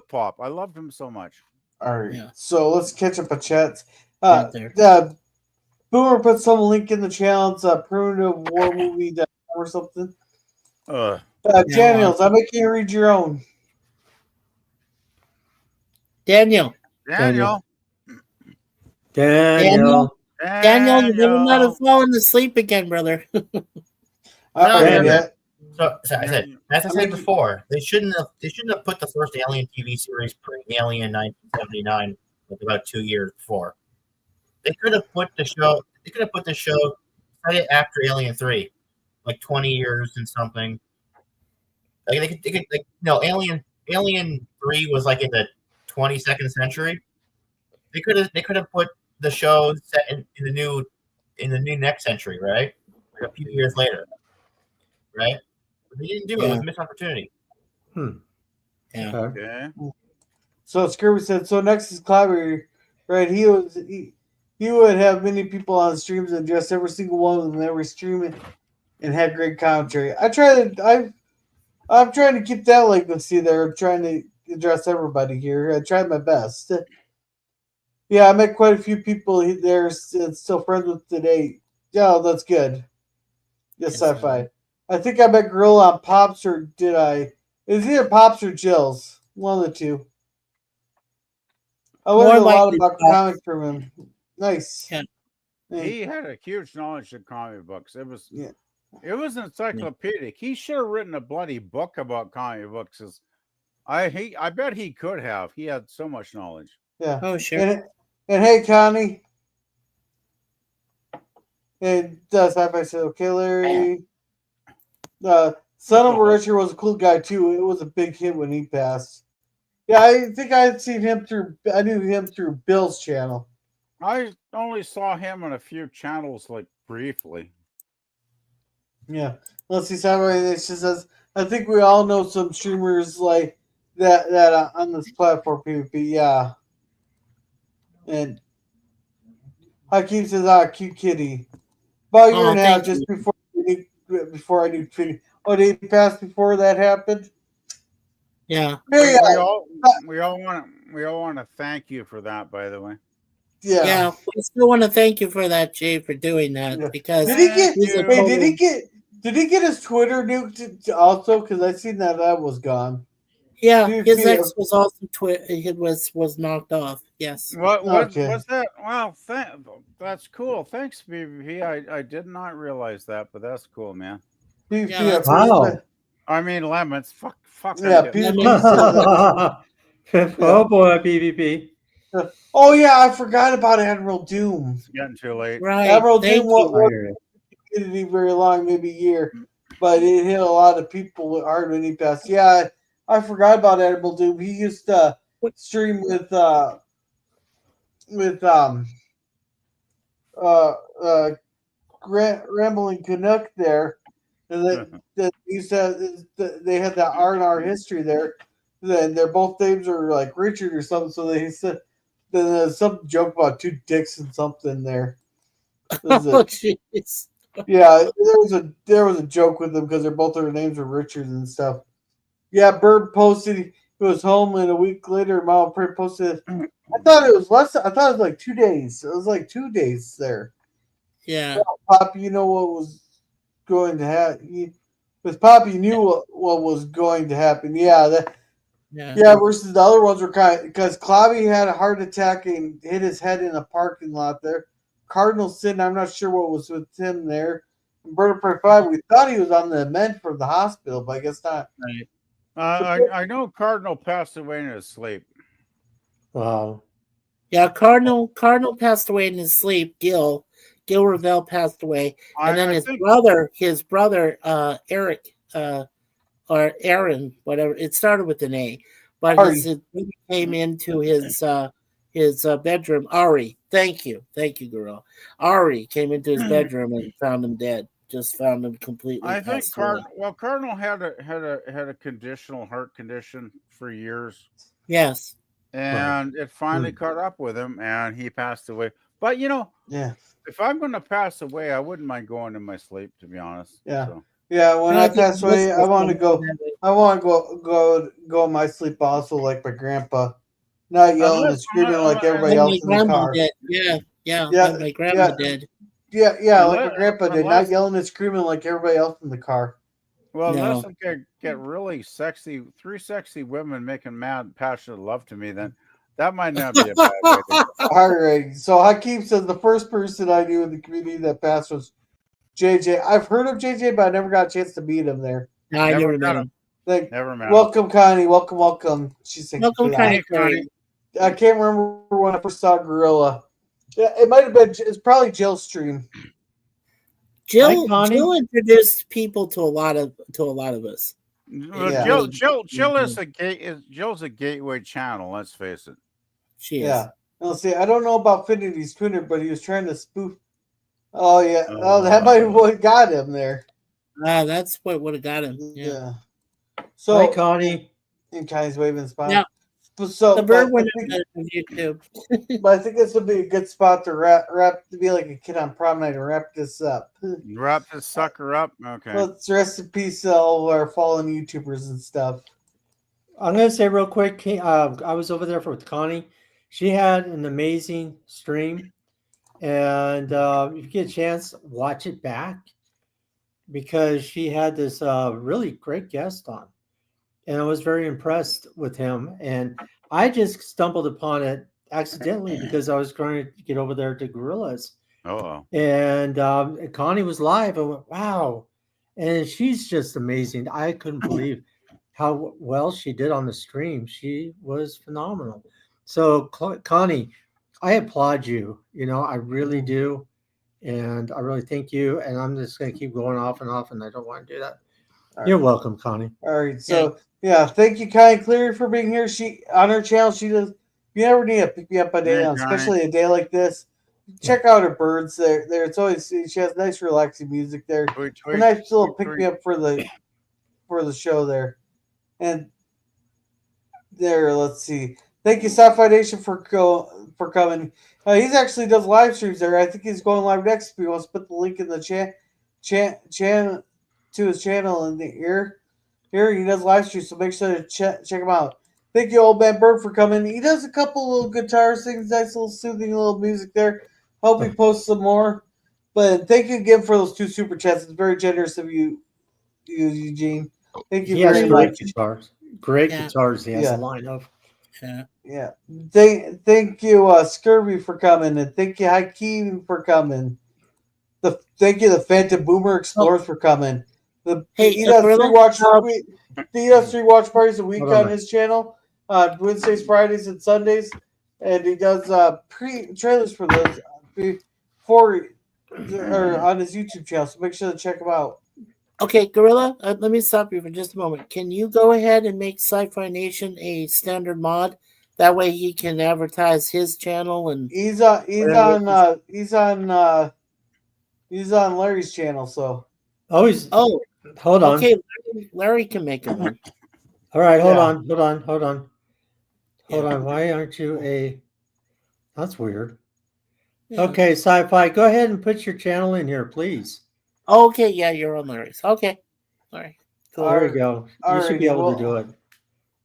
Pop. I loved him so much. All right. So let's catch up a chat. Boomer put some link in the channel. It's a primitive war movie or something. Daniels, I'm making you read your own. Daniel, you're never not have fallen asleep again, brother. So I said, as I said before, they shouldn't have put the first Alien TV series pre-Alien 1979, like about 2 years before. They could have put the show. They could have put the show right after Alien 3, like 20 years and something. Like they could Alien 3 was like in the 22nd century. They could have put the show set in the new next century, right? Like a few years later, right? But they didn't do it. It was a missed opportunity. Yeah. Okay. So Scurvy said, so next is Clobby, right? He would have many people on streams and address every single one of them every stream and had great commentary. I'm trying to keep that legacy there. I'm trying to address everybody here. I tried my best. Yeah, I met quite a few people there still friends with today. Yeah, that's good. Yes, sci-fi. I think I met Gorilla on Pops, or did I? It's either Pops or Jill's. One of the two. I learned a lot about comics from him. Nice. Yeah. He had a huge knowledge of comic books. It was Yeah. it was encyclopedic. He should have written a bloody book about comic books. I bet he could have. He had so much knowledge. Yeah. Oh, sure. And hey, Connie. It does have I said, okay, Larry. Son of a Richard was a cool guy too. It was a big hit when he passed. Yeah, I think I knew him through Bill's channel. I only saw him on a few channels, like briefly. Yeah. Let's see, Saturday says, I think we all know some streamers like that on this platform, PvP. Yeah. And Hakeem says, cute kitty. About a year and a half, just before I knew Trinity. Oh, did he pass before that happened? Yeah. Hey, We all want to thank you for that, by the way. Yeah. We still want to thank you for that, Jay, for doing that because did he get his Twitter nuked also? Because I seen that was gone. Yeah, his ex was also it was knocked off. Yes. What was that? Wow, that's cool. Thanks, BBP. I did not realize that, but that's cool, man. Yeah, wow. I mean, lemons. Fuck. Yeah, oh boy, PvP. Oh yeah, I forgot about Admiral Doom. It's getting too late. Right. Admiral Doom wasn't very long, maybe a year, but it hit a lot of people hard when he passed. Yeah, I forgot about Admiral Doom. He used to stream with Rambling Canuck there. And they had that R&R history there. Then their both names are like Richard or something. So they said then there's some joke about two dicks and something there. Oh jeez. Yeah, there was a joke with them because their names are Richard and stuff. Yeah, Bird posted he was home, and a week later, Mom Print posted. I thought it was less. I thought it was like 2 days. It was like 2 days there. Yeah, well, Pop, you know what was going to happen. Because Pop, you knew what was going to happen. Yeah, versus the other ones were because Clobby had a heart attack and hit his head in a parking lot there. Cardinal Sin, I'm not sure what was with him there. Birdoprey5, we thought he was on the mend for the hospital, but I guess not. Right. I know Cardinal passed away in his sleep. Wow. Yeah, Cardinal passed away in his sleep. Gil Revelle passed away, and then his brother Eric or Aaron, whatever. It started with an A, but his brother came into his bedroom. Ari, thank you, girl. Ari came into his bedroom and found him dead. Just found him completely. I think Cardinal had a conditional heart condition for years. Yes, and it finally caught up with him, and he passed away. But if I'm going to pass away, I wouldn't mind going in my sleep, to be honest. Yeah. So. Yeah, when I pass away, I want to go in my sleep also like my grandpa. Not yelling and screaming like everybody else in the car. Yeah, my grandma did. Yeah, like my grandpa did. Not yelling and screaming like everybody else in the car. Well, unless I get really sexy, 3 sexy women making mad, passionate love to me, then that might not be a bad way. All right. So Hakeem says the first person I knew in the community that passed was JJ. I've heard of JJ, but I never got a chance to meet him there. No, I never met him. Never met him. Welcome, Connie. Welcome. She's saying, welcome, Connie. I can't remember when I first saw Gorilla. Yeah, it might have been. It's probably Jill's stream. Jill introduced people to a lot of us. Jill is Jill's a gateway channel. Let's face it. She is. Yeah. Let's see. I don't know about Finity's Twitter, but he was trying to spoof. Oh yeah. That might have what got him there. That's what would have got him. Yeah. So hi, Connie. And Connie's waving spot. Yeah. So the bird went on YouTube. But I think this would be a good spot to wrap to be like a kid on prom night and wrap this up. Wrap this sucker up. Okay. Let's rest in peace all our fallen YouTubers and stuff. I'm gonna say real quick, I was over there with Connie. She had an amazing stream, and if you get a chance, watch it back because she had this really great guest on. And I was very impressed with him. And I just stumbled upon it accidentally because I was going to get over there to Gorillas. Oh, and Connie was live. I went, wow, and she's just amazing. I couldn't believe how well she did on the stream. She was phenomenal. So Connie, I applaud you. You know, I really do, and I really thank you. And I'm just going to keep going off and off, and I don't want to do that. All You're right. welcome, Connie. All right. So yeah, thank you, Kai Cleary, for being here. She on her channel. She does. You never need to pick me up a day, Hey, on, Connie. especially a day like this. Check out her birds. There, it's always she has nice, relaxing music there. Tweet, A nice little tweet, pick tweet. me up for the show there, and there. Let's see. Thank you, Sci-Fi Nation, for coming. He's actually does live streams there. I think he's going live next. If he wants to put the link in the channel to his channel in the here. Here he does live streams, so make sure to check him out. Thank you, Old Man Bird, for coming. He does a couple little guitar things, nice little soothing little music there. Hope he posts some more. But thank you again for those 2 super chats. It's very generous of you, Eugene. Thank you He has very great much. guitars. Great Yeah. guitars. He has Yeah. a line of. Yeah. Yeah. Thank you, Scurvy, for coming, and thank you, Hakeem, for coming. Thank you, the Phantom Boomer Explorers, for coming. He does Gorilla, 3 watch parties a week Hold on. on his channel, Wednesdays, Fridays, and Sundays, and he does trailers for those before or on his YouTube channel. So make sure to check him out. Okay, Gorilla, let me stop you for just a moment. Can you go ahead and make Sci-Fi Nation a standard mod? That way he can advertise his channel and He's on Larry's channel. So Hold on. Okay, Larry can make him one. All right, hold Yeah. on. Hold on. Why aren't you a? That's weird. Yeah. Okay, Sci-Fi, go ahead and put your channel in here, please. Okay, yeah, you're on Larry's. Okay. All right. Cool. There we go. You should be Alrighty, able well, to do it.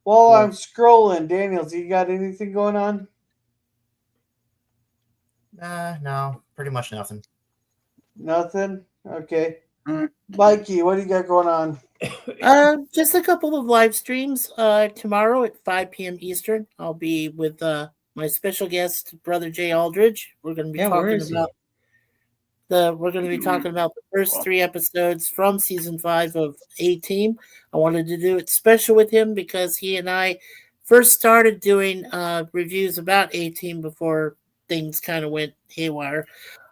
While Yeah. I'm scrolling, Daniels, you got anything going on? No, pretty much nothing. Nothing? Okay. Mikey, what do you got going on? Just a couple of live streams. Tomorrow at 5 p.m. Eastern, I'll be with my special guest, Brother Jay Aldridge. We're going to be Yeah, where talking is he? about the first 3 episodes from season 5 of A-Team. I wanted to do it special with him because he and I first started doing reviews about A-Team before things kind of went haywire.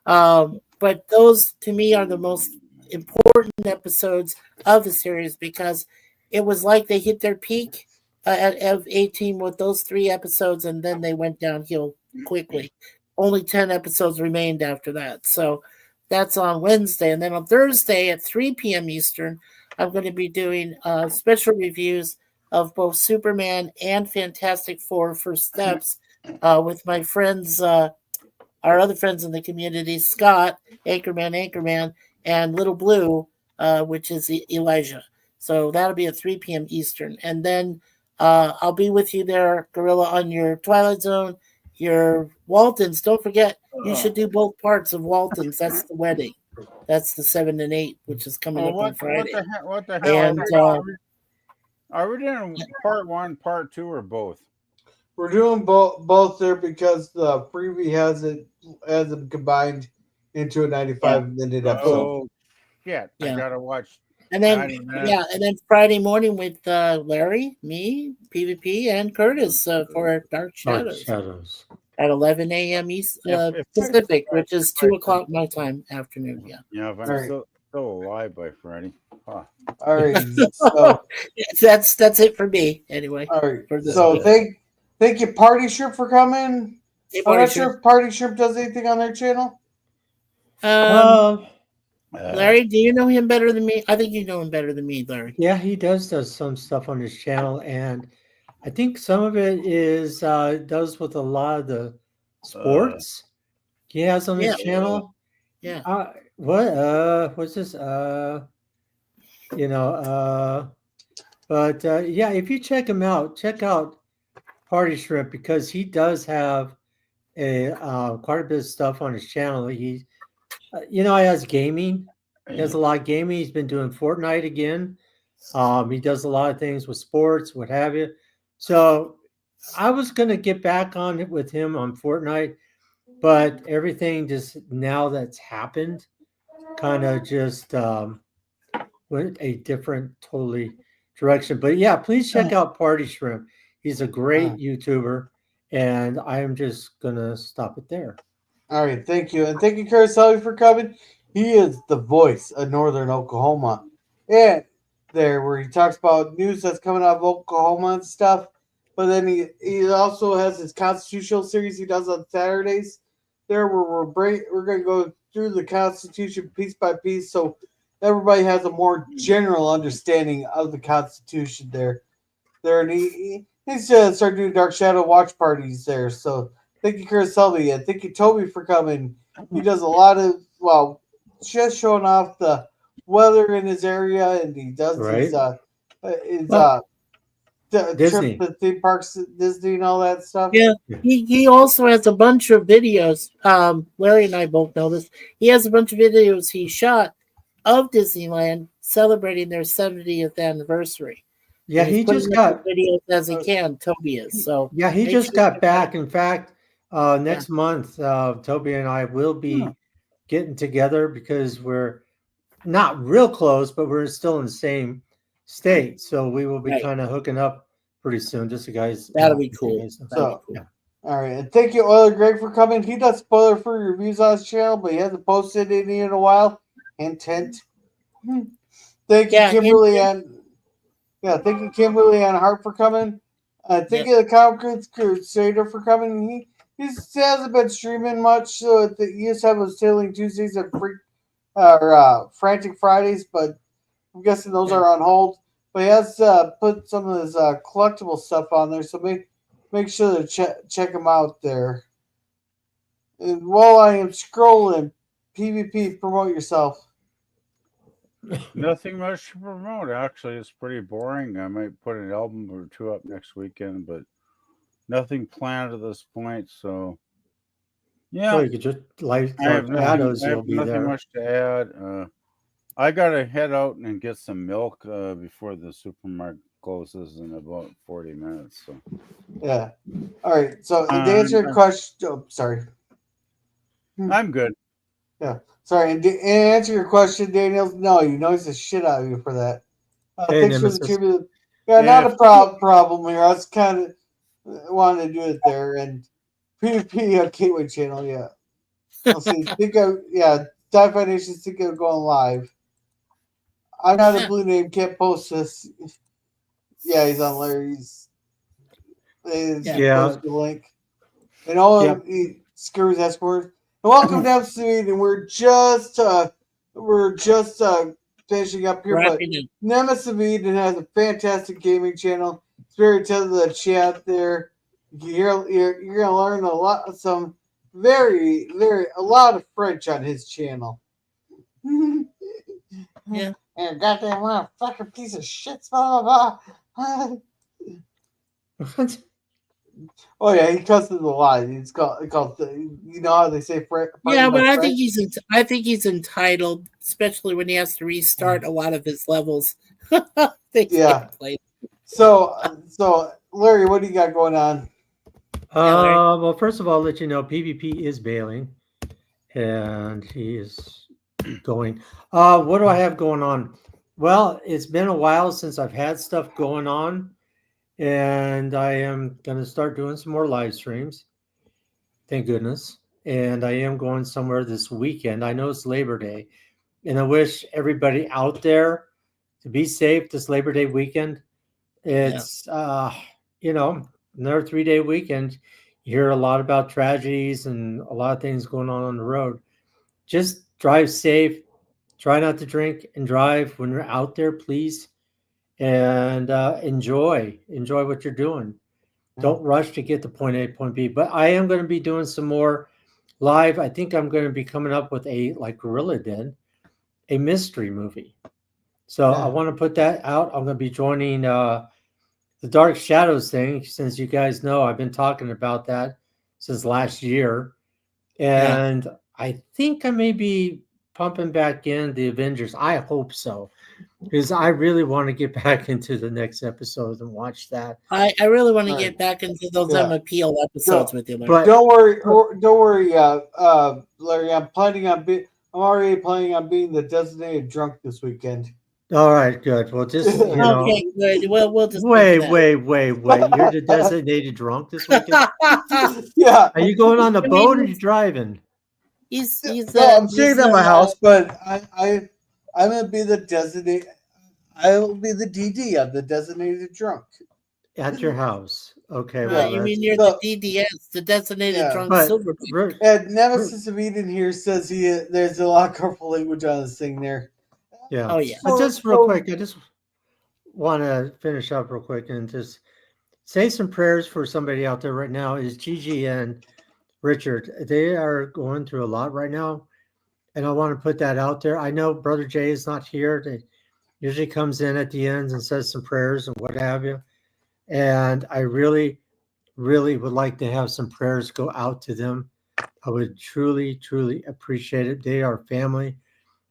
But those, to me, are the most important episodes of the series because it was like they hit their peak of A-Team with those 3 episodes, and then they went downhill quickly. Only 10 episodes remained after that. So that's on Wednesday. And then on Thursday at 3 p.m. Eastern, I'm going to be doing special reviews of both Superman and Fantastic Four First Steps with my friends, our other friends in the community, Scott, Anchorman, and Little Blue, which is Elijah. So that'll be at 3 p.m. Eastern. And then I'll be with you there, Gorilla, on your Twilight Zone, your Waltons. Don't forget, you should do both parts of Waltons. That's the wedding. That's the 7 and 8, which is coming up on Friday. What the hell? And Are we doing part 1, part 2, or both? We're doing both there because the freebie has them combined into a 95-minute episode. Oh, yeah. I gotta watch. And then 90 minutes. and then Friday morning with Larry, me, PvP, and Curtis for Dark Shadows at 11 a.m. East Pacific, which is 2 o'clock my time afternoon. Yeah. Yeah, if I'm still alive by Friday. Huh. All right. So that's it for me anyway. All right. So thank you, Party Shrimp, for coming. Hey, I'm not sure if Party Shrimp does anything on their channel. Larry, do you know him better than me? I think you know him better than me, Larry. Yeah, he does some stuff on his channel, and I think some of it is does with a lot of the sports he has on his channel. Yeah. What's this? But if you check him out, check out Party Shrimp because he does have a quite a bit of stuff on his channel. He he has gaming. He has a lot of gaming. He's been doing Fortnite again. He does a lot of things with sports, what have you. So I was going to get back on it with him on Fortnite, but everything just now that's happened kind of just went a different totally direction. But yeah, please check out Party Shrimp. He's a great YouTuber, and I am just gonna stop it there. All right, thank you. And thank you, Caroselli, for coming. He is the voice of Northern Oklahoma. And there, where he talks about news that's coming out of Oklahoma and stuff. But then he also has his constitutional series he does on Saturdays. There, where we're going to go through the Constitution piece by piece, so everybody has a more general understanding of the Constitution. And he's started doing Dark Shadow watch parties there. So thank you, Caroselli, and thank you, Toby, for coming. He does a lot of just showing off the weather in his area, and he does Disney. trip to theme parks at Disney and all that stuff. Yeah, he also has a bunch of videos. Larry and I both know this. He has a bunch of videos he shot of Disneyland celebrating their 70th anniversary. Yeah, And he he's putting just as got many videos as he can. Toby is so. yeah, he make just sure got you back. In fact, next month, Toby and I will be getting together because we're not real close, but we're still in the same state. So we will be Right. kind of hooking up pretty soon. Just so guys, That'll be cool. So, all right, and thank you, Oiler Greg, for coming. He does spoiler-free reviews on his channel, but he hasn't posted any in a while. Hint, hint. Thank you, Kimberly, thank you, Kimberly and Hart, for coming. Thank you, the Comic Crusader, for coming. He hasn't been streaming much, so he used to have his Tailing Tuesdays and Frantic Fridays, but I'm guessing those are on hold. But he has put some of his collectible stuff on there, so make sure to check him out there. And while I am scrolling, PvP, promote yourself. Nothing much to promote. Actually, it's pretty boring. I might put an album or two up next weekend, but nothing planned at this point. So, yeah, so you could just I have nothing much to add. I gotta head out and get some milk before the supermarket closes in about 40 minutes. So, yeah. All right. So to answer your question, sorry. I'm good. Yeah. Sorry. And to answer your question, Daniel, no, you noise the shit out of you for that. Thanks for the tribute. Yeah, not a problem here. I was kind of wanting to do it there. And PvP Gateway channel, yeah. I'll see. Sci-Fi Nation's thinking of going live. I'm not a blue name, can't post this. Yeah, he's on Larry's. Post the link. And he screws that word. Welcome to episode, and we're just finishing up here. But Nemesis of Eden has a fantastic gaming channel. It's very to the chat there. You're gonna learn a lot of a lot of French on his channel. Yeah. And goddamn motherfucking piece of shit, blah blah blah. Oh yeah, he cusses a lot. It's called you know how they say yeah, but I think he's entitled, especially when he has to restart a lot of his levels. Yeah. So Larry, what do you got going on? Well, first of all, I'll let you know PvP is bailing, and he is going. What do I have going on? Well, it's been a while since I've had stuff going on. And I am going to start doing some more live streams. Thank goodness. And I am going somewhere this weekend. I know it's Labor Day. And I wish everybody out there to be safe this Labor Day weekend. It's, another 3-day weekend. You hear a lot about tragedies and a lot of things going on the road. Just drive safe. Try not to drink and drive when you're out there, please. And enjoy what you're doing. Don't rush to get to point A, point B. But I am going to be doing some more live. I think I'm going to be coming up with like Gorilla did, a mystery movie. So I want to put that out. I'm going to be joining the Dark Shadows thing. Since you guys know, I've been talking about that since last year. And I think I may be pumping back in the Avengers. I hope so. because I really want to get back into the next episode and watch that. I really want to All get right. back into those Yeah. Appeal episodes No, with you, Larry. But don't worry, Larry. I'm already planning on being the designated drunk this weekend. all right, good. Well, just Okay, good. We'll just wait. You're the designated drunk this weekend. Yeah. Are you going on the I boat or mean, are you driving? he's No, I'm staying at my house, but I'm gonna be the designated. I will be the DD. I'm the designated drunk. At your house. Okay. Yeah, Well, you that's, mean you're so- the DDS, the designated Yeah. drunk but silver. And Nemesis of Eden here says there's a lot of colorful language on this thing there. yeah. Oh, yeah. But just real quick, I just want to finish up real quick and just say some prayers for somebody out there right now. Is Gigi and Richard? They are going through a lot right now, and I want to put that out there. I know Brother Jay is not here. They usually comes in at the ends and says some prayers and what have you. And I really, really would like to have some prayers go out to them. I would truly, truly appreciate it. They are family.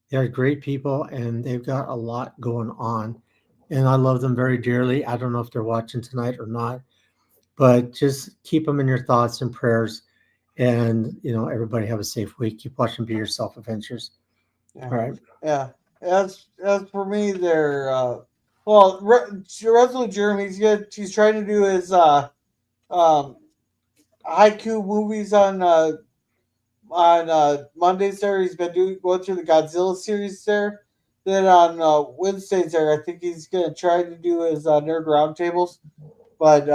They are great people, and they've got a lot going on. And I love them very dearly. I don't know if they're watching tonight or not, but just keep them in your thoughts and prayers. And, everybody have a safe week. Keep watching Be Yourself Adventures. Yeah. All right. Yeah. As for me, they're Russell Jeremy, he's trying to do his haiku movies on Mondays there. He's been going through the Godzilla series there. Then on Wednesdays there, I think he's gonna try to do his nerd roundtables, but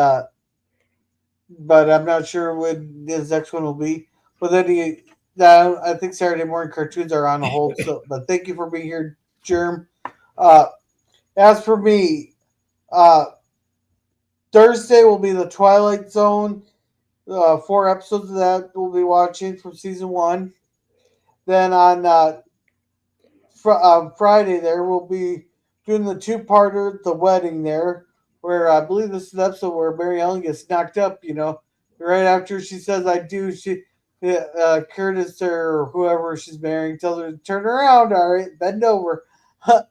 I'm not sure when his next one will be. But then I think Saturday morning cartoons are on hold. So, but thank you for being here, Germ. As for me, Thursday will be the Twilight Zone. 4 episodes of that we'll be watching from season 1. Then on Friday there we'll be doing the 2-parter, The Wedding there, where I believe this is the episode where Mary Ellen gets knocked up, right after she says I do, Curtis or whoever she's marrying tells her to turn around, all right, bend over. But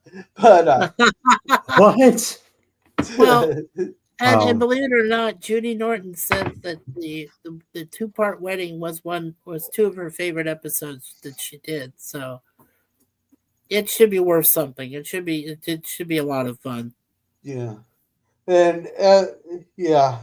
What? Well, Wow. and believe it or not, Judy Norton said that the 2-part wedding was 2 of her favorite episodes that she did. So it should be worth something. It should be a lot of fun. yeah, and yeah.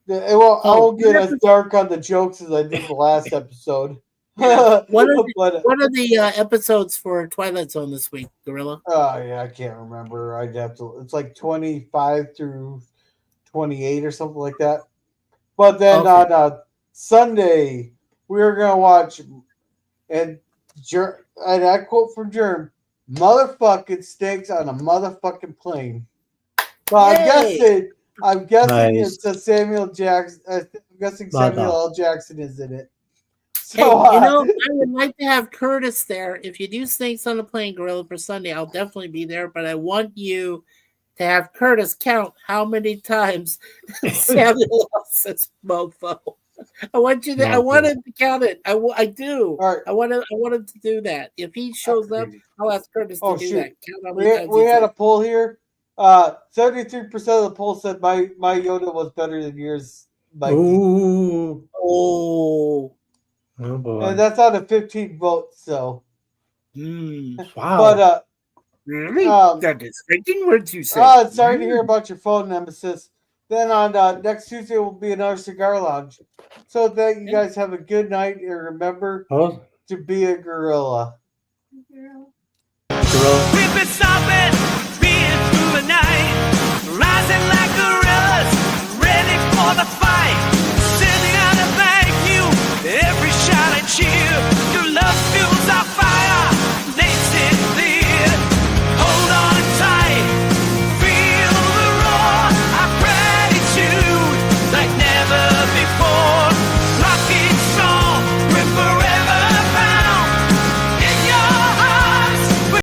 I won't get as dark on the jokes as I did the last episode. What are the episodes for Twilight Zone this week, Gorilla? Oh yeah, I can't remember. I'd have to. It's like 25 through 28 or something like that. But then on Sunday we're gonna watch, and I quote from Germ, "Motherfucking snakes on a motherfucking plane." But I'm guessing Nice. it's a Samuel Jackson. I'm guessing Samuel L. Jackson is in it. Hey, So I would like to have Curtis there. If you do Snakes on the Plane, Gorilla, for Sunday, I'll definitely be there. But I want you to have Curtis count how many times Samuel L. says "mofo." I want you to. I want him to count it. I do. All right. I want him to do that. If he shows up, I'll ask Curtis to do that. Count how many times we he had a said. poll here. 73% of the poll said my Yoda was better than yours, Mikey. Ooh. Oh. Oh boy. And that's out of 15 votes. So, Wow. but Really? That is freaking words you say. sorry to hear about your phone, Nemesis. Then on next Tuesday will be another cigar lounge. So that you guys have a good night, and remember to be a gorilla. Gorilla. We've been stopping